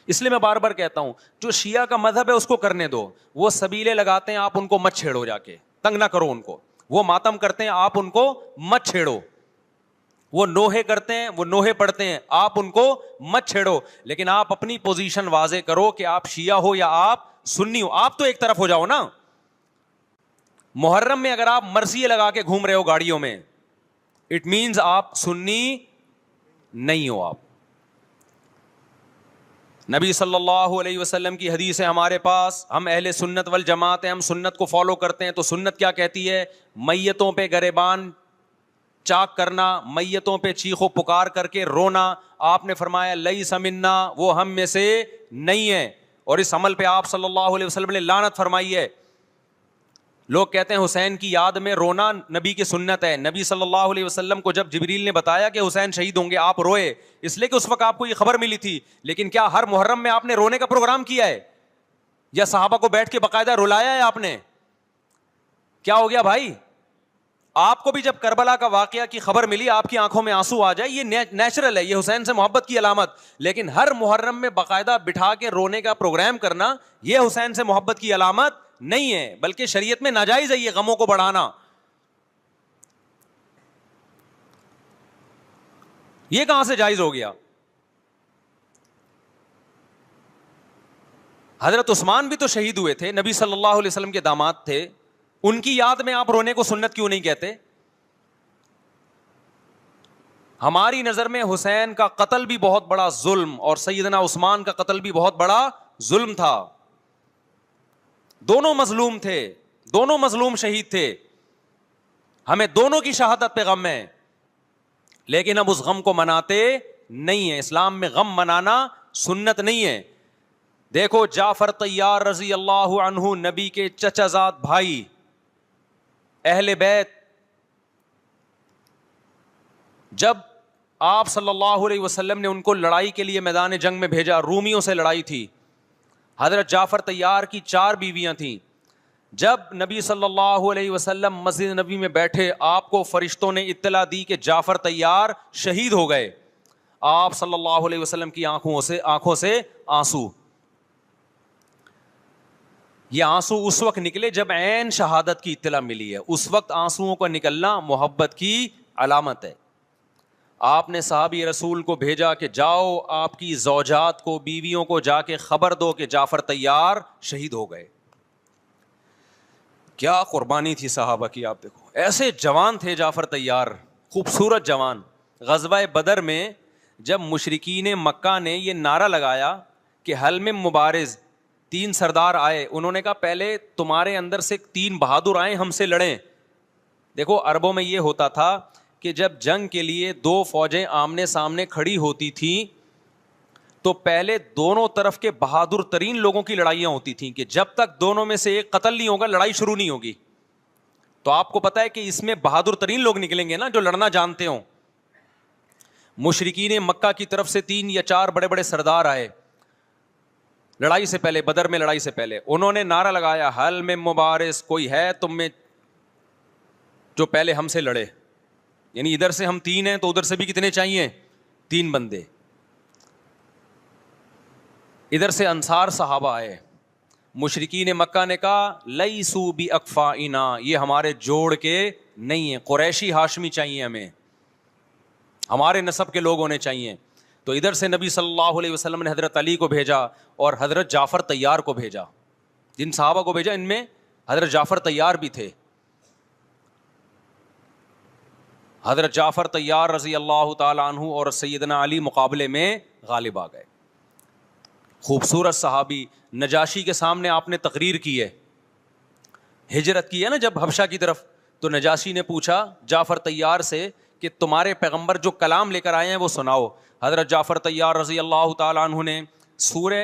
اس لیے میں بار بار کہتا ہوں جو شیعہ کا مذہب ہے اس کو کرنے دو. وہ سبیلے لگاتے ہیں، آپ ان کو مت چھیڑو، جا کے تنگ نہ کرو ان کو. وہ ماتم کرتے ہیں، آپ ان کو مت چھیڑو. وہ نوحے کرتے ہیں، وہ نوحے پڑھتے ہیں، آپ ان کو مت چھیڑو. لیکن آپ اپنی پوزیشن واضح کرو کہ آپ شیعہ ہو یا آپ سنی ہو. آپ تو ایک طرف ہو جاؤ نا. محرم میں اگر آپ مرثیے لگا کے گھوم رہے ہو گاڑیوں میں، اٹ مینز آپ سنی نہیں ہو. آپ نبی صلی اللہ علیہ وسلم کی حدیث ہے ہمارے پاس، ہم اہل سنت والجماعت ہیں، ہم سنت کو فالو کرتے ہیں. تو سنت کیا کہتی ہے؟ میتوں پہ گریبان چاک کرنا، میتوں پہ چیخ و پکار کر کے رونا. آپ نے فرمایا لیس منا، وہ ہم میں سے نہیں ہے. اور اس عمل پہ آپ صلی اللہ علیہ وسلم نے لعنت فرمائی ہے. لوگ کہتے ہیں حسین کی یاد میں رونا نبی کی سنت ہے. نبی صلی اللہ علیہ وسلم کو جب جبریل نے بتایا کہ حسین شہید ہوں گے، آپ روئے، اس لیے کہ اس وقت آپ کو یہ خبر ملی تھی. لیکن کیا ہر محرم میں آپ نے رونے کا پروگرام کیا ہے؟ یا صحابہ کو بیٹھ کے باقاعدہ رلایا ہے آپ نے؟ کیا ہو گیا بھائی؟ آپ کو بھی جب کربلا کا واقعہ کی خبر ملی آپ کی آنکھوں میں آنسو آ جائے، یہ نیچرل ہے، یہ حسین سے محبت کی علامت. لیکن ہر محرم میں باقاعدہ بٹھا کے رونے کا پروگرام کرنا یہ حسین سے محبت کی علامت نہیں ہے، بلکہ شریعت میں ناجائز ہے یہ غموں کو بڑھانا. یہ کہاں سے جائز ہو گیا؟ حضرت عثمان بھی تو شہید ہوئے تھے، نبی صلی اللہ علیہ وسلم کے داماد تھے. ان کی یاد میں آپ رونے کو سنت کیوں نہیں کہتے؟ ہماری نظر میں حسین کا قتل بھی بہت بڑا ظلم اور سیدنا عثمان کا قتل بھی بہت بڑا ظلم تھا. دونوں مظلوم تھے، دونوں مظلوم شہید تھے. ہمیں دونوں کی شہادت پہ غم ہے، لیکن ہم اس غم کو مناتے نہیں ہیں. اسلام میں غم منانا سنت نہیں ہے. دیکھو جعفر طیار رضی اللہ عنہ، نبی کے چچا زاد بھائی، اہل بیت، جب آپ صلی اللہ علیہ وسلم نے ان کو لڑائی کے لیے میدان جنگ میں بھیجا، رومیوں سے لڑائی تھی. حضرت جعفر طیار کی 4 بیویاں تھیں. جب نبی صلی اللہ علیہ وسلم مسجد نبی میں بیٹھے، آپ کو فرشتوں نے اطلاع دی کہ جعفر طیار شہید ہو گئے. آپ صلی اللہ علیہ وسلم کی آنکھوں سے آنسو. یہ آنسو اس وقت نکلے جب عین شہادت کی اطلاع ملی ہے, اس وقت آنسوؤں کا نکلنا محبت کی علامت ہے. آپ نے صحابی رسول کو بھیجا کہ جاؤ آپ کی زوجات کو, بیویوں کو جا کے خبر دو کہ جعفر طیار شہید ہو گئے. کیا قربانی تھی صحابہ کی, آپ دیکھو ایسے جوان تھے جعفر طیار, خوبصورت جوان. غزوہ بدر میں جب مشرکین مکہ نے یہ نعرہ لگایا کہ حل میں مبارز, 3 سردار آئے, انہوں نے کہا پہلے تمہارے اندر سے 3 بہادر آئیں ہم سے لڑیں. دیکھو عربوں میں یہ ہوتا تھا کہ جب جنگ کے لیے 2 فوجیں آمنے سامنے کھڑی ہوتی تھیں تو پہلے دونوں طرف کے بہادر ترین لوگوں کی لڑائیاں ہوتی تھیں کہ جب تک دونوں میں سے ایک قتل نہیں ہوگا لڑائی شروع نہیں ہوگی. تو آپ کو پتا ہے کہ اس میں بہادر ترین لوگ نکلیں گے نا, جو لڑنا جانتے ہوں. مشرکین مکہ کی طرف سے 3 یا 4 بڑے بڑے سردار آئے لڑائی سے پہلے, بدر میں لڑائی سے پہلے. انہوں نے نعرہ لگایا حل میں مبارز, کوئی ہے تم میں جو پہلے ہم سے لڑے. یعنی ادھر سے ہم 3 ہیں تو ادھر سے بھی کتنے چاہیے, 3 بندے. ادھر سے انصار صحابہ آئے. مشرکین مکہ نے کہا لیسو بی اکفائنا, یہ ہمارے جوڑ کے نہیں ہیں, قریشی ہاشمی چاہیے ہمیں, ہمارے نسب کے لوگ ہونے چاہیے. تو ادھر سے نبی صلی اللہ علیہ وسلم نے حضرت علی کو بھیجا اور حضرت جعفر طیار کو بھیجا. جن صحابہ کو بھیجا ان میں حضرت جعفر طیار بھی تھے. حضرت جعفر طیار رضی اللہ تعالی عنہ اور سیدنا علی مقابلے میں غالب آ گئے. خوبصورت صحابی, نجاشی کے سامنے آپ نے تقریر کی ہے, ہجرت کی ہے نا جب حبشہ کی طرف, تو نجاشی نے پوچھا جعفر طیار سے کہ تمہارے پیغمبر جو کلام لے کر آئے ہیں وہ سناؤ. حضرت جعفر طیار رضی اللہ تعالی عنہ نے سورہ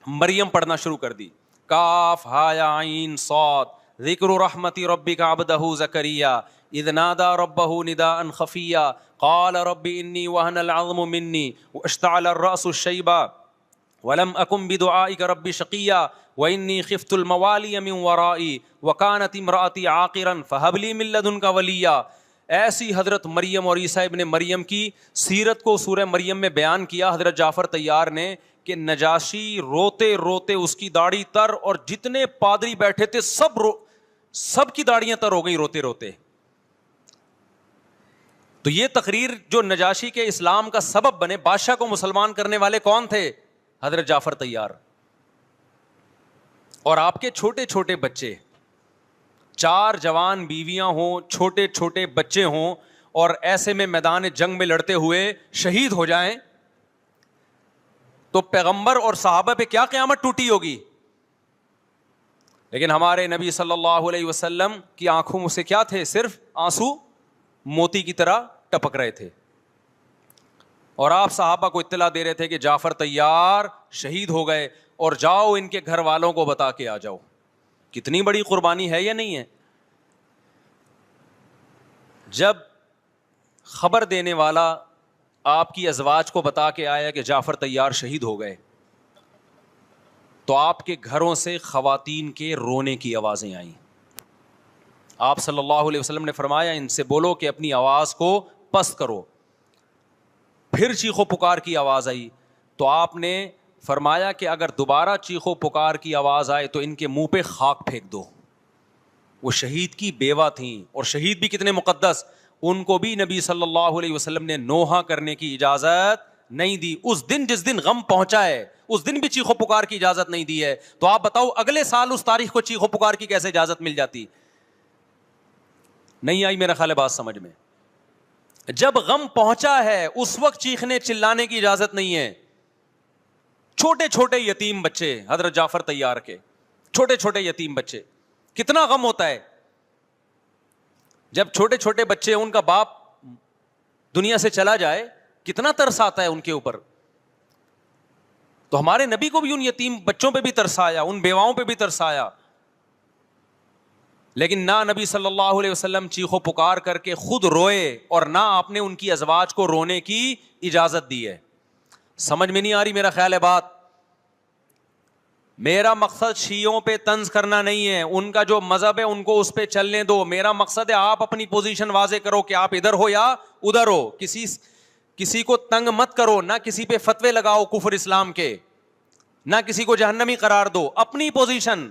مریم پڑھنا شروع کر دی. کاف ہا یا عین صاد, ذکر رحمت ربک عبدہ زکریا اذ نادى ربه نداء خفیا قال رب انی وهن العظم منی واشتعل الرأس شیبا ولم اکن بدعائک رب شقیا وانی خفت الموالی من ورائي وكانت امرأتی عاقرا فهب لی من لدنک ولیا. ایسی حضرت مریم اور عیسیٰ ابن مریم کی سیرت کو سورہ مریم میں بیان کیا حضرت جعفر طیار نے کہ نجاشی روتے روتے, اس کی داڑھی تر, اور جتنے پادری بیٹھے تھے سب کی داڑیاں تر ہو گئی روتے روتے. تو یہ تقریر جو نجاشی کے اسلام کا سبب بنے, بادشاہ کو مسلمان کرنے والے کون تھے, حضرت جعفر طیار. اور آپ کے چھوٹے چھوٹے بچے, 4 جوان بیویاں ہوں, چھوٹے چھوٹے بچے ہوں, اور ایسے میں میدان جنگ میں لڑتے ہوئے شہید ہو جائیں تو پیغمبر اور صحابہ پہ کیا قیامت ٹوٹی ہوگی. لیکن ہمارے نبی صلی اللہ علیہ وسلم کی آنکھوں سے کیا تھے, صرف آنسو موتی کی طرح ٹپک رہے تھے. اور آپ صحابہ کو اطلاع دے رہے تھے کہ جعفر طیار شہید ہو گئے اور جاؤ ان کے گھر والوں کو بتا کے آ جاؤ. کتنی بڑی قربانی ہے یا نہیں ہے. جب خبر دینے والا آپ کی ازواج کو بتا کے آیا کہ جعفر طیار شہید ہو گئے تو آپ کے گھروں سے خواتین کے رونے کی آوازیں آئیں. آپ صلی اللہ علیہ وسلم نے فرمایا ان سے بولو کہ اپنی آواز کو پست کرو. پھر چیخ و پکار کی آواز آئی تو آپ نے فرمایا کہ اگر دوبارہ چیخ و پکار کی آواز آئے تو ان کے منہ پہ خاک پھینک دو. وہ شہید کی بیوہ تھیں, اور شہید بھی کتنے مقدس, ان کو بھی نبی صلی اللہ علیہ وسلم نے نوحہ کرنے کی اجازت نہیں دی. اس دن جس دن غم پہنچا ہے اس دن بھی چیخ و پکار کی اجازت نہیں دی ہے. تو آپ بتاؤ اگلے سال اس تاریخ کو چیخ و پکار کی کیسے اجازت مل جاتی. نہیں آئی میرا خیال ہے بات سمجھ میں. جب غم پہنچا ہے اس وقت چیخنے چلانے کی اجازت نہیں ہے. چھوٹے چھوٹے یتیم بچے, حضرت جعفر طیار کے چھوٹے چھوٹے یتیم بچے, کتنا غم ہوتا ہے جب چھوٹے چھوٹے بچے, ان کا باپ دنیا سے چلا جائے, کتنا ترس آتا ہے ان کے اوپر. تو ہمارے نبی کو بھی ان یتیم بچوں پہ بھی ترس آیا, ان بیواؤں پہ بھی ترس آیا. لیکن نہ نبی صلی اللہ علیہ وسلم چیخو پکار کر کے خود روئے اور نہ آپ نے ان کی ازواج کو رونے کی اجازت دی ہے. سمجھ میں نہیں آ رہی میرا خیال ہے بات. میرا مقصد شیعوں پہ طنز کرنا نہیں ہے, ان کا جو مذہب ہے ان کو اس پہ چلنے دو. میرا مقصد ہے آپ اپنی پوزیشن واضح کرو کہ آپ ادھر ہو یا ادھر ہو. کسی کو تنگ مت کرو, نہ کسی پہ فتوے لگاؤ کفر اسلام کے. نہ کسی کو جہنمی قرار دو. اپنی پوزیشن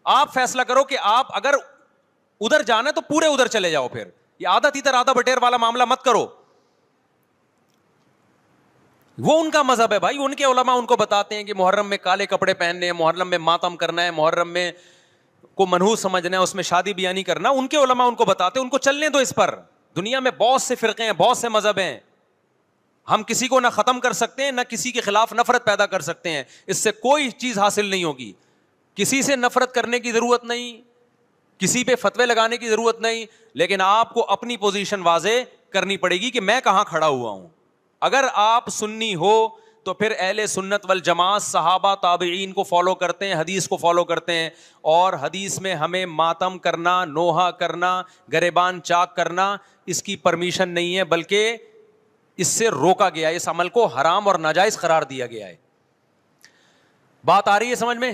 آپ فیصلہ کرو کہ آپ اگر ادھر جانا ہے تو پورے ادھر چلے جاؤ. پھر یہ آدھا تیتر آدھا بٹیر والا معاملہ مت کرو. وہ ان کا مذہب ہے بھائی, ان کے علماء ان کو بتاتے ہیں کہ محرم میں کالے کپڑے پہننے ہیں, محرم میں ماتم کرنا ہے, محرم میں کو منحوس سمجھنا ہے, اس میں شادی بیاہ نہیں کرنا. ان کے علماء ان کو بتاتے ہیں, ان کو چلنے دو اس پر. دنیا میں بہت سے فرقے ہیں, بہت سے مذہب ہیں, ہم کسی کو نہ ختم کر سکتے ہیں نہ کسی کے خلاف نفرت پیدا کر سکتے ہیں. اس سے کوئی چیز حاصل نہیں ہوگی. کسی سے نفرت کرنے کی ضرورت نہیں, کسی پہ فتوے لگانے کی ضرورت نہیں, لیکن آپ کو اپنی پوزیشن واضح کرنی پڑے گی کہ میں کہاں کھڑا ہوا ہوں. اگر آپ سنی ہو تو پھر اہل سنت والجماعت صحابہ تابعین کو فالو کرتے ہیں, حدیث کو فالو کرتے ہیں. اور حدیث میں ہمیں ماتم کرنا, نوحہ کرنا, گریبان چاک کرنا اس کی پرمیشن نہیں ہے, بلکہ اس سے روکا گیا ہے, اس عمل کو حرام اور ناجائز قرار دیا گیا ہے. بات آ رہی ہے سمجھ میں؟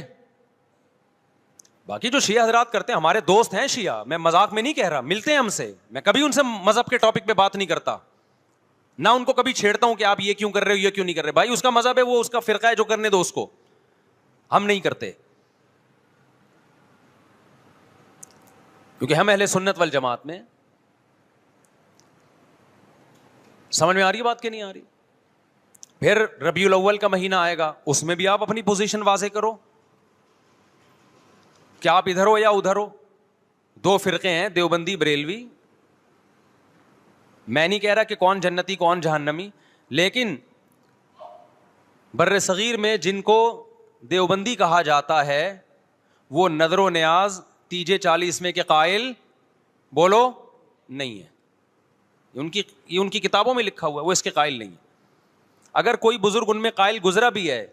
باقی جو شیعہ حضرات کرتے ہیں, ہمارے دوست ہیں شیعہ, میں مذاق میں نہیں کہہ رہا, ملتے ہیں ہم سے, میں کبھی ان سے مذہب کے ٹاپک پہ بات نہیں کرتا, نہ ان کو کبھی چھیڑتا ہوں کہ آپ یہ کیوں کر رہے ہو, یہ کیوں نہیں کر رہے. بھائی اس کا مذہب ہے, وہ اس کا فرقہ ہے, جو کرنے دو اس کو, ہم نہیں کرتے, کیونکہ ہم اہل سنت والجماعت میں. سمجھ میں آ رہی ہے بات کہ نہیں آ رہی؟ پھر ربیع الاول کا مہینہ آئے گا, اس میں بھی آپ اپنی پوزیشن واضح کرو کہ آپ ادھر ہو یا ادھر ہو. دو فرقے ہیں, دیوبندی بریلوی. میں نہیں کہہ رہا کہ کون جنتی کون جہنمی, لیکن بر صغیر میں جن کو دیوبندی کہا جاتا ہے وہ نظر و نیاز تیجے 40 کے قائل بولو نہیں ہے. یہ ان کی کتابوں میں لکھا ہوا ہے, وہ اس کے قائل نہیں ہے. اگر کوئی بزرگ ان میں قائل گزرا بھی ہے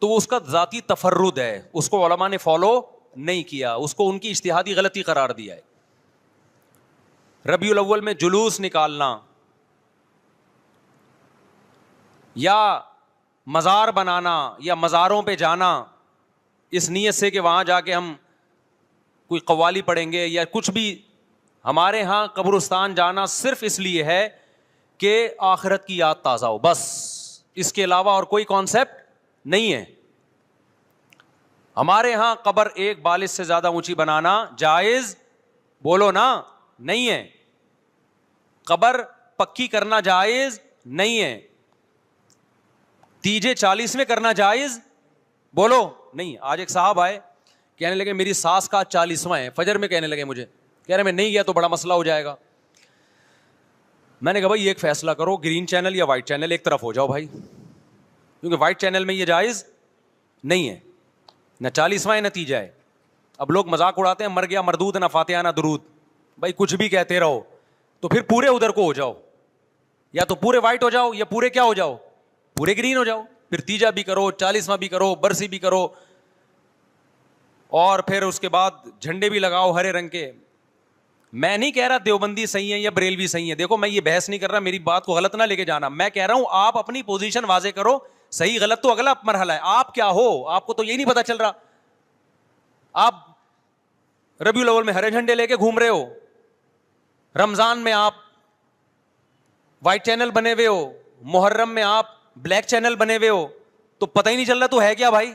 تو وہ اس کا ذاتی تفرد ہے, اس کو علماء نے فالو نہیں کیا, اس کو ان کی اجتہادی غلطی قرار دیا ہے. ربیع الاول میں جلوس نکالنا یا مزار بنانا یا مزاروں پہ جانا اس نیت سے کہ وہاں جا کے ہم کوئی قوالی پڑھیں گے یا کچھ بھی, ہمارے ہاں قبرستان جانا صرف اس لیے ہے کہ آخرت کی یاد تازہ ہو, بس. اس کے علاوہ اور کوئی کانسیپٹ نہیں ہے. ہمارے ہاں قبر ایک بالش سے زیادہ اونچی بنانا جائز بولو نا نہیں ہے. قبر پکی کرنا جائز نہیں ہے. تیجے 40 کرنا جائز بولو نہیں. آج ایک صاحب آئے, کہنے لگے میری ساس کا 40واں ہے, فجر میں کہنے لگے مجھے, کہہ رہے میں نہیں گیا تو بڑا مسئلہ ہو جائے گا. میں نے کہا بھائی ایک فیصلہ کرو, گرین چینل یا وائٹ چینل, ایک طرف ہو جاؤ بھائی, کیونکہ وائٹ چینل میں یہ جائز نہیں ہے, نہ 40واں ہے نہ تیجا ہے. اب لوگ مذاق اڑاتے ہیں, مر گیا مردود نہ فاتحہ نہ درود. بھائی کچھ بھی کہتے رہو تو پھر پورے ادھر کو ہو جاؤ, یا تو پورے وائٹ ہو جاؤ یا پورے کیا ہو جاؤ, پورے گرین ہو جاؤ. پھر تیجا بھی کرو, 40واں بھی کرو, برسی بھی کرو, اور پھر اس کے بعد جھنڈے بھی لگاؤ ہرے رنگ کے. میں نہیں کہہ رہا دیوبندی صحیح ہے یا بریلوی صحیح ہے, دیکھو میں یہ بحث نہیں کر رہا, میری بات کو غلط نہ لے کے جانا. میں کہہ رہا ہوں آپ اپنی پوزیشن واضح کرو, صحیح غلط تو اگلا مرحلہ ہے. آپ کیا ہو, آپ کو تو یہی نہیں پتا چل رہا. آپ ربیع الاول میں ہرے جھنڈے لے کے گھوم رہے ہو, رمضان میں آپ وائٹ چینل بنے ہوئے ہو, محرم میں آپ بلیک چینل بنے ہوئے ہو, تو پتہ ہی نہیں چل رہا تو ہے کیا بھائی.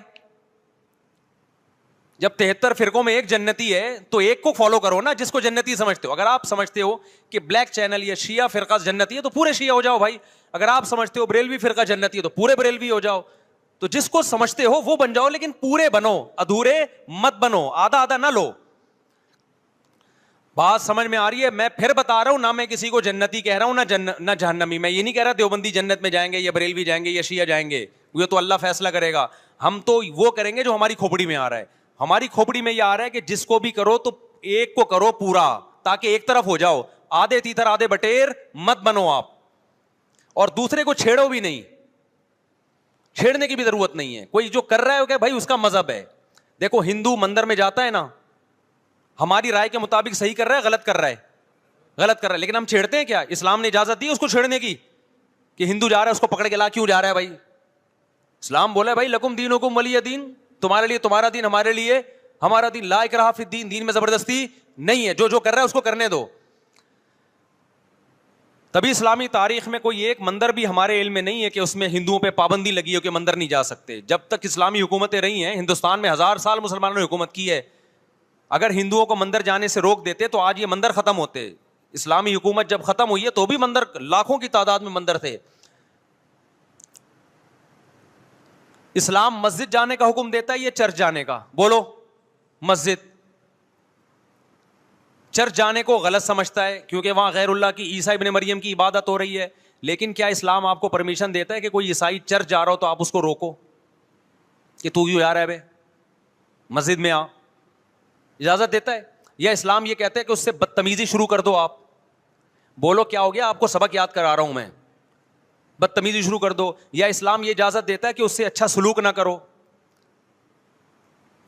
جب 73 فرقوں میں ایک جنتی ہے تو ایک کو فالو کرو نا جس کو جنتی سمجھتے ہو. اگر آپ سمجھتے ہو کہ بلیک چینل یا شیعہ فرقہ جنتی ہے تو پورے شیعہ ہو جاؤ بھائی. اگر آپ سمجھتے ہو بریلوی فرقہ جنتی ہے تو پورے بریلوی ہو جاؤ. تو جس کو سمجھتے ہو وہ بن جاؤ, لیکن پورے بنو, ادھورے مت بنو, آدھا آدھا نہ لو. بات سمجھ میں آ رہی ہے؟ میں پھر بتا رہا ہوں, نہ میں کسی کو جنتی کہہ رہا ہوں نہ جہنمی. میں یہ نہیں کہہ رہا دیوبندی جنت میں جائیں گے یا بریلوی جائیں گے یا شیعہ جائیں گے, یہ تو اللہ فیصلہ کرے گا. ہم تو وہ کریں گے جو ہماری کھوپڑی میں آ رہا ہے. ہماری کھوپڑی میں یہ آ رہا ہے کہ جس کو بھی کرو تو ایک کو کرو پورا, تاکہ ایک طرف ہو جاؤ. آدھے تیتر آدھے بٹیر مت بنو آپ, اور دوسرے کو چھیڑو بھی نہیں, چھیڑنے کی بھی ضرورت نہیں ہے. کوئی جو کر رہا ہے کہ بھائی اس کا مذہب ہے. دیکھو ہندو مندر میں جاتا ہے نا, ہماری رائے کے مطابق صحیح کر رہا ہے غلط کر رہا ہے, غلط کر رہا ہے, لیکن ہم چھیڑتے ہیں کیا؟ اسلام نے اجازت دی اس کو چھیڑنے کی کہ ہندو جا رہا ہے اس کو پکڑ کے لا, کیوں جا رہا ہے بھائی؟ اسلام بولا ہے بھائی لکم دینکم ولی دین, تمہارے لیے تمہارا دین, ہمارے لیے ہمارا دین. لا اکراہ فی الدین, دین میں زبردستی نہیں ہے, جو کر رہا ہے اس کو کرنے دو. تبھی اسلامی تاریخ میں کوئی ایک مندر بھی ہمارے علم میں نہیں ہے کہ اس میں ہندوؤں پہ پابندی لگی ہو کہ مندر نہیں جا سکتے. جب تک اسلامی حکومتیں رہی ہیں, ہندوستان میں 1000 سال مسلمانوں نے حکومت کی ہے, اگر ہندوؤں کو مندر جانے سے روک دیتے تو آج یہ مندر ختم ہوتے. اسلامی حکومت جب ختم ہوئی ہے تو بھی مندر, لاکھوں کی تعداد میں مندر تھے. اسلام مسجد جانے کا حکم دیتا ہے یا چرچ جانے کا؟ بولو. مسجد. چرچ جانے کو غلط سمجھتا ہے کیونکہ وہاں غیر اللہ کی, عیسیٰ ابن مریم کی عبادت ہو رہی ہے. لیکن کیا اسلام آپ کو پرمیشن دیتا ہے کہ کوئی عیسائی چرچ جا رہا ہو تو آپ اس کو روکو کہ تو کیوں جا رہا ہے بے, مسجد میں آ؟ اجازت دیتا ہے؟ یا اسلام یہ کہتا ہے کہ اس سے بدتمیزی شروع کر دو آپ؟ بولو کیا ہو گیا, آپ کو سبق یاد کرا رہا ہوں میں, بدتمیزی شروع کر دو. یا اسلام یہ اجازت دیتا ہے کہ اس سے اچھا سلوک نہ کرو؟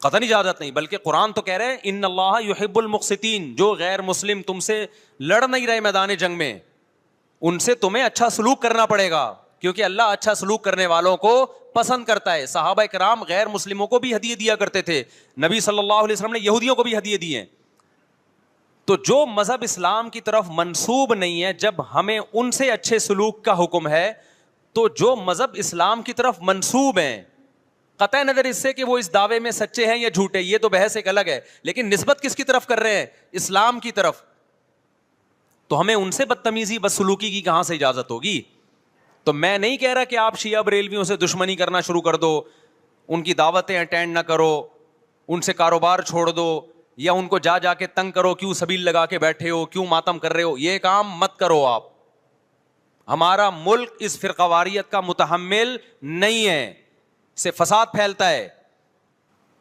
قطعاً اجازت نہیں, بلکہ قرآن تو کہہ رہے ہیں ان اللہ یحب المقسطین, جو غیر مسلم تم سے لڑ نہیں رہے میدان جنگ میں, ان سے تمہیں اچھا سلوک کرنا پڑے گا, کیونکہ اللہ اچھا سلوک کرنے والوں کو پسند کرتا ہے. صحابہ کرام غیر مسلموں کو بھی ہدیے دیا کرتے تھے, نبی صلی اللہ علیہ وسلم نے یہودیوں کو بھی ہدیے دیے. تو جو مذہب اسلام کی طرف منسوب نہیں ہے, جب ہمیں ان سے اچھے سلوک کا حکم ہے, تو جو مذہب اسلام کی طرف منسوب ہیں, قطع نظر اس سے کہ وہ اس دعوے میں سچے ہیں یا جھوٹے, یہ تو بحث ایک الگ ہے, لیکن نسبت کس کی طرف کر رہے ہیں؟ اسلام کی طرف. تو ہمیں ان سے بدتمیزی بدسلوکی کی کہاں سے اجازت ہوگی؟ تو میں نہیں کہہ رہا کہ آپ شیعہ بریلویوں سے دشمنی کرنا شروع کر دو, ان کی دعوتیں اٹینڈ نہ کرو, ان سے کاروبار چھوڑ دو, یا ان کو جا کے تنگ کرو, کیوں سبیل لگا کے بیٹھے ہو, کیوں ماتم کر رہے ہو, یہ کام مت کرو آپ. ہمارا ملک اس فرقہ واریت کا متحمل نہیں ہے, سے فساد پھیلتا ہے.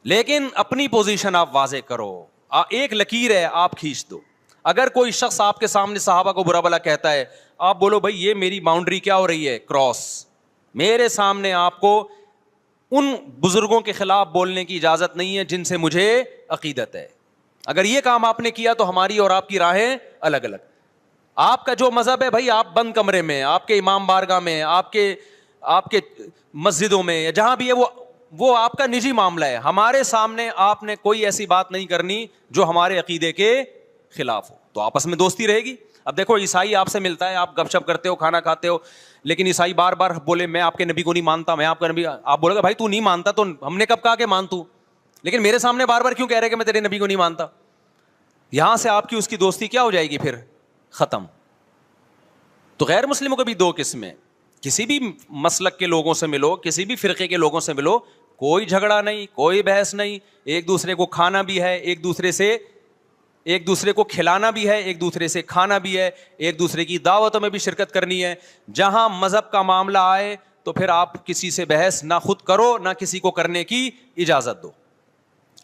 لیکن اپنی پوزیشن آپ واضح کرو, ایک لکیر ہے آپ کھینچ دو. اگر کوئی شخص آپ کے سامنے صحابہ کو برا بھلا کہتا ہے, آپ بولو بھائی یہ میری باؤنڈری کیا ہو رہی ہے, کراس. میرے سامنے آپ کو ان بزرگوں کے خلاف بولنے کی اجازت نہیں ہے جن سے مجھے عقیدت ہے. اگر یہ کام آپ نے کیا تو ہماری اور آپ کی راہیں الگ الگ. آپ کا جو مذہب ہے بھائی, آپ بند کمرے میں, آپ کے امام بارگاہ میں, آپ کے مسجدوں میں, یا جہاں بھی ہے, وہ آپ کا نجی معاملہ ہے. ہمارے سامنے آپ نے کوئی ایسی بات نہیں کرنی جو ہمارے عقیدے کے خلاف ہو, تو آپس میں دوستی رہے گی. اب دیکھو عیسائی آپ سے ملتا ہے, آپ گپ شپ کرتے ہو, کھانا کھاتے ہو, لیکن عیسائی بار بار بولے میں آپ کے نبی کو نہیں مانتا, میں آپ کا نبی, آپ بولے گا بھائی تو نہیں مانتا تو ہم نے کب کہا کہ مان تو, لیکن میرے سامنے بار بار کیوں کہہ رہے کہ میں تیرے نبی کو نہیں مانتا؟ یہاں سے آپ کی اس کی دوستی کیا ہو جائے گی پھر؟ ختم. تو غیر مسلموں کو بھی دو قسمیں, کسی بھی مسلک کے لوگوں سے ملو, کسی بھی فرقے کے لوگوں سے ملو, کوئی جھگڑا نہیں, کوئی بحث نہیں, ایک دوسرے کو کھانا بھی ہے, ایک دوسرے کو کھلانا بھی ہے, ایک دوسرے سے کھانا بھی ہے, ایک دوسرے کی دعوتوں میں بھی شرکت کرنی ہے. جہاں مذہب کا معاملہ آئے تو پھر آپ کسی سے بحث نہ خود کرو نہ کسی کو کرنے کی اجازت دو.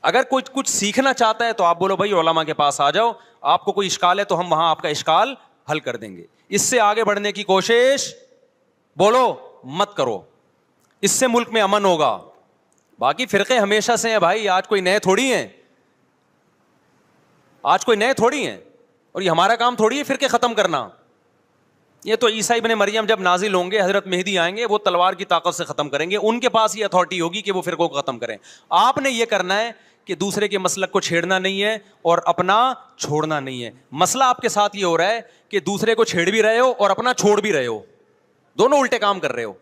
اگر کوئی کچھ سیکھنا چاہتا ہے تو آپ بولو بھائی علماء کے پاس آ جاؤ, آپ کو کوئی اشکال ہے تو ہم وہاں آپ کا اشکال حل کر دیں گے. اس سے آگے بڑھنے کی کوشش بولو مت کرو, اس سے ملک میں امن ہوگا. باقی فرقے ہمیشہ سے ہیں بھائی, آج کوئی نئے تھوڑی ہیں, اور یہ ہمارا کام تھوڑی ہے فرقے ختم کرنا. یہ تو عیسیٰ ابن مریم جب نازل ہوں گے, حضرت مہدی آئیں گے, وہ تلوار کی طاقت سے ختم کریں گے, ان کے پاس یہ اتھارٹی ہوگی کہ وہ فرقوں کو ختم کریں. آپ نے یہ کرنا ہے کہ دوسرے کے مسلک کو چھیڑنا نہیں ہے اور اپنا چھوڑنا نہیں ہے. مسئلہ آپ کے ساتھ یہ ہو رہا ہے کہ دوسرے کو چھیڑ بھی رہے ہو اور اپنا چھوڑ بھی رہے ہو, دونوں الٹے کام کر رہے ہو.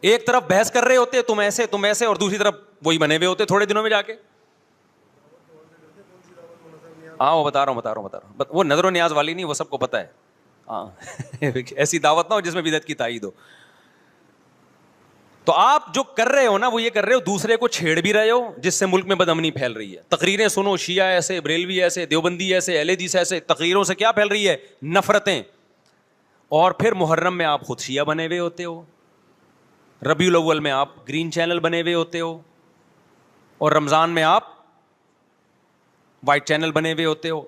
ایک طرف بحث کر رہے ہوتے تم ایسے, اور دوسری طرف وہی بنے ہوئے ہوتے تھوڑے دنوں میں جا کے. ہاں وہ بتا رہا ہوں, وہ نظر و نیاز والی نہیں, وہ سب کو پتا ہے. ہاں ایسی دعوت نہ ہو جس میں بدعت کی تائید ہو. تو آپ جو کر رہے ہو نا, وہ یہ کر رہے ہو دوسرے کو چھیڑ بھی رہے ہو, جس سے ملک میں بدامنی پھیل رہی ہے. تقریریں سنو, شیعہ ایسے, بریلوی ایسے, دیوبندی ایسے, اہل حدیث ایسے, تقریروں سے کیا پھیل رہی ہے؟ نفرتیں. اور پھر محرم میں آپ خود شیعہ بنے ہوئے ہوتے ہو, ربیع الاول میں آپ گرین چینل بنے ہوئے ہوتے ہو, اور رمضان میں آپ وائٹ چینل بنے ہوئے ہوتے ہو.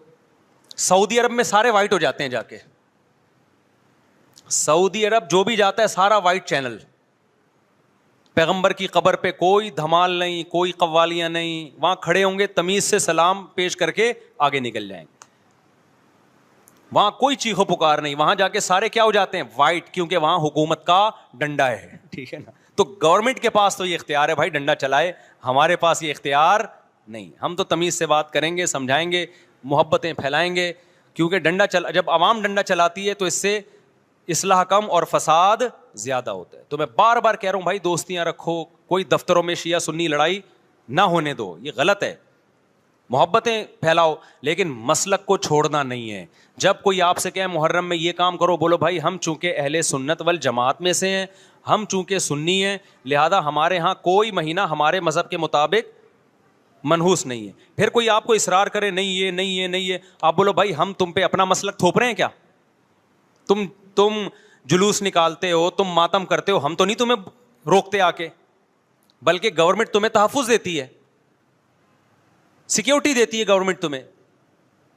سعودی عرب میں سارے وائٹ ہو جاتے ہیں جا کے, سعودی عرب جو بھی جاتا ہے سارا وائٹ چینل. پیغمبر کی قبر پہ کوئی دھمال نہیں, کوئی قوالیاں نہیں, وہاں کھڑے ہوں گے تمیز سے سلام پیش کر کے آگے نکل جائیں گے. وہاں کوئی چیخو پکار نہیں, وہاں جا کے سارے کیا ہو جاتے ہیں؟ وائٹ, کیونکہ وہاں حکومت کا ڈنڈا ہے. ٹھیک ہے نا, تو گورنمنٹ کے پاس تو یہ اختیار ہے بھائی ڈنڈا چلائے, ہمارے پاس یہ اختیار نہیں. ہم تو تمیز سے بات کریں گے, سمجھائیں گے, محبتیں پھیلائیں گے. کیونکہ جب عوام ڈنڈا چلاتی ہے تو اس سے اصلاح کم اور فساد زیادہ ہوتا ہے. تو میں بار بار کہہ رہا ہوں بھائی دوستیاں رکھو, کوئی دفتروں میں شیعہ سنی لڑائی نہ ہونے دو, یہ غلط ہے. محبتیں پھیلاؤ لیکن مسلک کو چھوڑنا نہیں ہے. جب کوئی آپ سے کہے محرم میں یہ کام کرو, بولو بھائی ہم چونکہ اہل سنت والجماعت میں سے ہیں, ہم چونکہ سنی ہیں, لہذا ہمارے ہاں کوئی مہینہ ہمارے مذہب کے مطابق منحوس نہیں ہے. پھر کوئی آپ کو اصرار کرے نہیں یہ نہیں یہ نہیں ہے, آپ بولو بھائی ہم تم پہ اپنا مسلک تھوپ رہے ہیں کیا؟ تم جلوس نکالتے ہو, تم ماتم کرتے ہو, ہم تو نہیں تمہیں روکتے آ کے, بلکہ گورنمنٹ تمہیں تحفظ دیتی ہے, سیکیورٹی دیتی ہے گورنمنٹ تمہیں.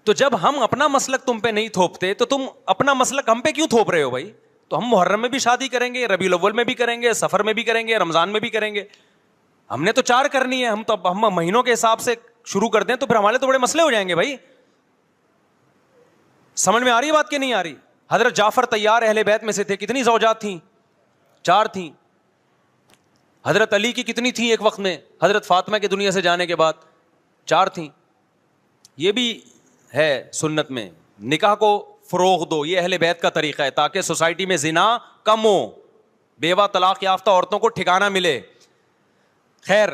تو جب ہم اپنا مسلک تم پہ نہیں تھوپتے تو تم اپنا مسلک ہم پہ کیوں تھوپ رہے ہو بھائی؟ تو ہم محرم میں بھی شادی کریں گے, ربیع الاول میں بھی کریں گے, سفر میں بھی کریں گے, رمضان میں بھی کریں گے. ہم نے تو 4 کرنی ہے, ہم مہینوں کے حساب سے شروع کر دیں تو پھر ہمارے تو بڑے مسئلے ہو جائیں گے بھائی. سمجھ میں آ رہی ہے بات کہ نہیں آ رہی؟ حضرت جعفر طیار اہل بیت میں سے تھے, کتنی زوجات تھیں؟ 4 تھیں. حضرت علی کی کتنی تھیں ایک وقت میں؟ حضرت فاطمہ کے دنیا سے جانے کے بعد 4 تھیں. یہ بھی ہے سنت میں, نکاح کو فروغ دو, یہ اہل بیت کا طریقہ ہے تاکہ سوسائٹی میں زنا کم ہو, بیوہ طلاق یافتہ عورتوں کو ٹھکانہ ملے. خیر,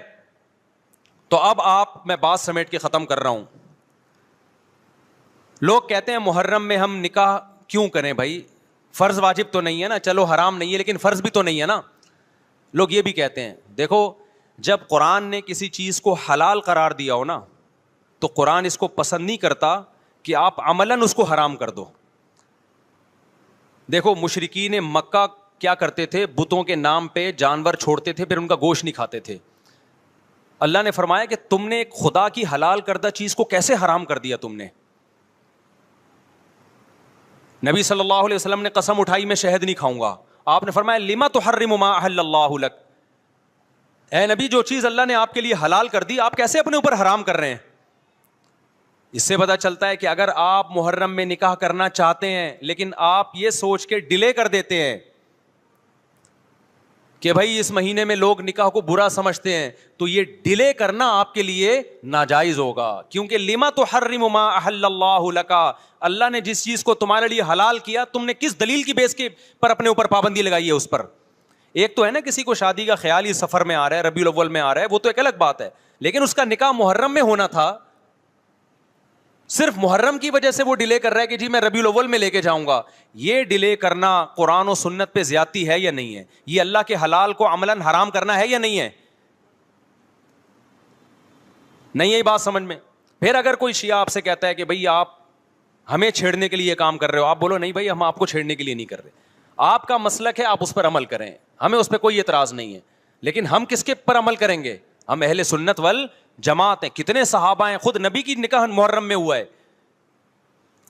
تو اب میں بات سمیٹ کے ختم کر رہا ہوں. لوگ کہتے ہیں محرم میں ہم نکاح کیوں کریں بھائی, فرض واجب تو نہیں ہے نا, چلو حرام نہیں ہے لیکن فرض بھی تو نہیں ہے نا. لوگ یہ بھی کہتے ہیں, دیکھو جب قرآن نے کسی چیز کو حلال قرار دیا ہو نا تو قرآن اس کو پسند نہیں کرتا کہ آپ عملاً اس کو حرام کر دو. دیکھو مشرکین مکہ کیا کرتے تھے, بتوں کے نام پہ جانور چھوڑتے تھے, پھر ان کا گوشت نہیں کھاتے تھے. اللہ نے فرمایا کہ تم نے ایک خدا کی حلال کردہ چیز کو کیسے حرام کر دیا تم نے. نبی صلی اللہ علیہ وسلم نے قسم اٹھائی میں شہد نہیں کھاؤں گا, آپ نے فرمایا لما تحرم ما احل اللہ لک, اے نبی جو چیز اللہ نے آپ کے لیے حلال کر دی آپ کیسے اپنے اوپر حرام کر رہے ہیں. اس سے پتہ چلتا ہے کہ اگر آپ محرم میں نکاح کرنا چاہتے ہیں لیکن آپ یہ سوچ کے ڈیلے کر دیتے ہیں کہ بھائی اس مہینے میں لوگ نکاح کو برا سمجھتے ہیں, تو یہ ڈیلے کرنا آپ کے لیے ناجائز ہوگا. کیونکہ لما تحرم ما احل اللہ لک, اللہ نے جس چیز کو تمہارے لیے حلال کیا تم نے کس دلیل کی بیس کے پر اپنے اوپر پابندی لگائی ہے اس پر. ایک تو ہے نا کسی کو شادی کا خیال ہی سفر میں آ رہا ہے, ربیع الاول میں آ رہا ہے, وہ تو ایک الگ بات ہے, لیکن اس کا نکاح محرم میں ہونا تھا, صرف محرم کی وجہ سے وہ ڈیلے کر رہا ہے کہ جی میں ربیع الاول میں لے کے جاؤں گا. یہ ڈیلے کرنا قرآن و سنت پہ زیادتی ہے یا نہیں ہے؟ یہ اللہ کے حلال کو عملاً حرام کرنا ہے یا نہیں ہے؟ نہیں ہے بات سمجھ میں؟ پھر اگر کوئی شیعہ آپ سے کہتا ہے کہ بھئی آپ ہمیں چھیڑنے کے لیے کام کر رہے ہو, آپ بولو نہیں بھائی ہم آپ کو چھیڑنے کے لیے نہیں کر رہے, آپ کا مسلک ہے آپ اس پر عمل کریں, ہمیں اس پہ کوئی اعتراض نہیں ہے. لیکن ہم کس کے پر عمل کریں گے؟ ہم اہل سنت والجماعت ہیں. کتنے صحابہ ہیں, خود نبی کی نکاح محرم میں ہوا ہے.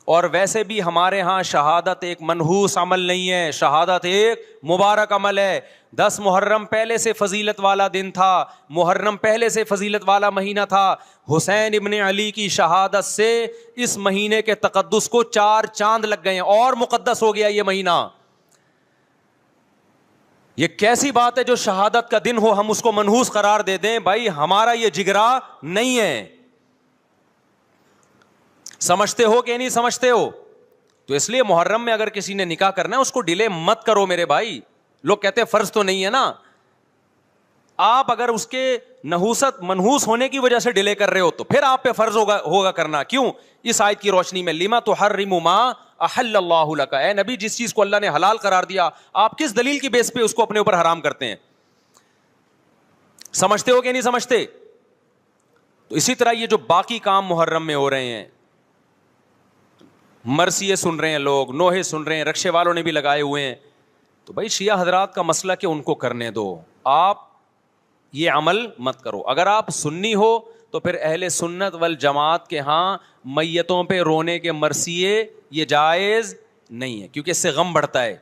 اور ویسے بھی ہمارے ہاں شہادت ایک منحوس عمل نہیں ہے, شہادت ایک مبارک عمل ہے. 10 محرم پہلے سے فضیلت والا دن تھا, محرم پہلے سے فضیلت والا مہینہ تھا. حسین ابن علی کی شہادت سے اس مہینے کے تقدس کو 4 چاند لگ گئے ہیں اور مقدس ہو گیا یہ مہینہ. یہ کیسی بات ہے جو شہادت کا دن ہو ہم اس کو منحوس قرار دے دیں؟ بھائی ہمارا یہ جگرا نہیں ہے. سمجھتے ہو کہ نہیں سمجھتے ہو؟ تو اس لیے محرم میں اگر کسی نے نکاح کرنا ہے اس کو ڈیلے مت کرو میرے بھائی. لوگ کہتے ہیں فرض تو نہیں ہے نا, آپ اگر اس کے نحوست منحوس ہونے کی وجہ سے ڈیلے کر رہے ہو تو پھر آپ پہ فرض ہوگا کرنا. کیوں؟ اس آیت کی روشنی میں لما تحرم ما احل اللہ لک, اے نبی جس چیز کو اللہ نے حلال قرار دیا آپ کس دلیل کی بیس پہ اس کو اپنے اوپر حرام کرتے ہیں؟ سمجھتے ہو کہ نہیں سمجھتے؟ تو اسی طرح یہ جو باقی کام محرم میں ہو رہے ہیں, مرثیے سن رہے ہیں لوگ, نوحے سن رہے ہیں, رکشے والوں نے بھی لگائے ہوئے ہیں, تو بھائی شیعہ حضرات کا مسئلہ کہ ان کو کرنے دو, آپ یہ عمل مت کرو. اگر آپ سنی ہو تو پھر اہل سنت والجماعت کے ہاں میتوں پہ رونے کے مرثیے یہ جائز نہیں ہے, کیونکہ اس سے غم بڑھتا ہے.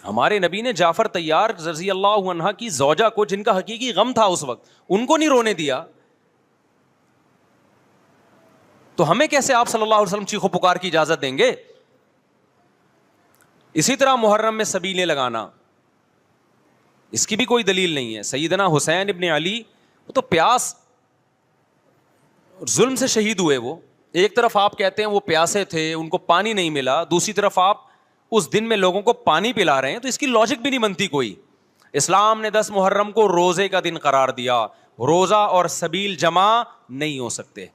ہمارے نبی نے جعفر طیار رضی اللہ عنہ کی زوجہ کو, جن کا حقیقی غم تھا اس وقت, ان کو نہیں رونے دیا. تو ہمیں کیسے آپ صلی اللہ علیہ وسلم چیخو پکار کی اجازت دیں گے؟ اسی طرح محرم میں سبیلیں لگانا, اس کی بھی کوئی دلیل نہیں ہے. سیدنا حسین ابن علی وہ تو پیاس ظلم سے شہید ہوئے, وہ ایک طرف آپ کہتے ہیں وہ پیاسے تھے, ان کو پانی نہیں ملا, دوسری طرف آپ اس دن میں لوگوں کو پانی پلا رہے ہیں, تو اس کی لاجک بھی نہیں بنتی کوئی. اسلام نے 10 محرم کو روزے کا دن قرار دیا, روزہ اور سبیل جمع نہیں ہو سکتے.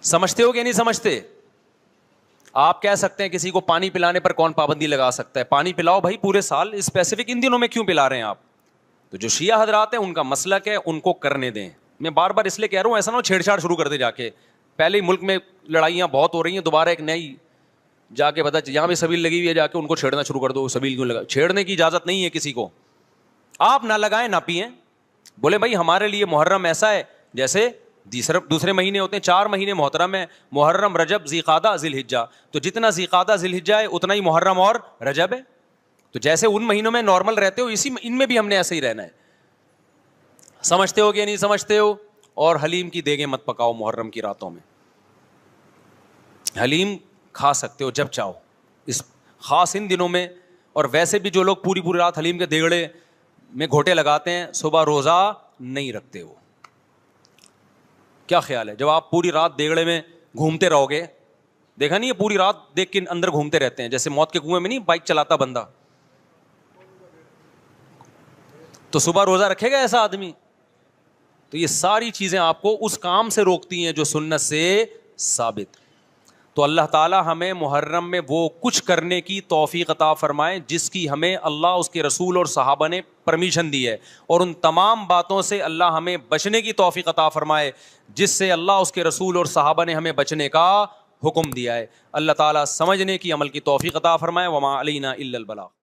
سمجھتے ہو کہ نہیں سمجھتے؟ آپ کہہ سکتے ہیں کسی کو پانی پلانے پر کون پابندی لگا سکتا ہے؟ پانی پلاؤ بھائی پورے سال, اسپیسیفک ان دنوں میں کیوں پلا رہے ہیں آپ؟ تو جو شیعہ حضرات ہیں ان کا مسلک ہے, ان کو کرنے دیں. میں بار بار اس لیے کہہ رہا ہوں ایسا نہ ہو چھیڑ چھاڑ شروع کر دے جا کے. پہلے ہی ملک میں لڑائیاں بہت ہو رہی ہیں, دوبارہ ایک نئی جا کے پتا یہاں پہ سبیل لگی ہوئی ہے, جا کے ان کو چھیڑنا شروع کر دو. سبیل کیوں لگا؟ چھیڑنے کی اجازت نہیں ہے کسی کو. آپ نہ لگائیں نہ پئیں. بولے بھائی ہمارے لیے محرم ایسا ہے جیسے دوسرے مہینے ہوتے ہیں, 4 مہینے محترم ہے, محرم, رجب, ذی قعدہ, ذی الحجہ. تو جتنا ذی قعدہ ذی الحجہ ہے اتنا ہی محرم اور رجب ہے. تو جیسے ان مہینوں میں نارمل رہتے ہو, ان میں بھی ہم نے ایسے ہی رہنا ہے. سمجھتے ہو کہ نہیں سمجھتے ہو؟ اور حلیم کی دیگیں مت پکاؤ محرم کی راتوں میں. حلیم کھا سکتے ہو جب چاہو, اس خاص ان دنوں میں. اور ویسے بھی جو لوگ پوری رات حلیم کے دیگڑے میں گھوٹے لگاتے ہیں, صبح روزہ نہیں رکھتے. وہ کیا خیال ہے جب آپ پوری رات دیگڑے میں گھومتے رہو گے؟ دیکھا نہیں ہے پوری رات دیکھ کے اندر گھومتے رہتے ہیں, جیسے موت کے کنویں میں نہیں بائک چلاتا بندہ. تو صبح روزہ رکھے گا ایسا آدمی؟ تو یہ ساری چیزیں آپ کو اس کام سے روکتی ہیں جو سنت سے ثابت. تو اللہ تعالی ہمیں محرم میں وہ کچھ کرنے کی توفیق عطا فرمائے جس کی ہمیں اللہ, اس کے رسول اور صحابہ نے پرمیشن دی ہے, اور ان تمام باتوں سے اللہ ہمیں بچنے کی توفیق عطا فرمائے جس سے اللہ, اس کے رسول اور صحابہ نے ہمیں بچنے کا حکم دیا ہے. اللہ تعالیٰ سمجھنے کی, عمل کی توفیق عطا فرمائے. وما علینا الا البلاغ.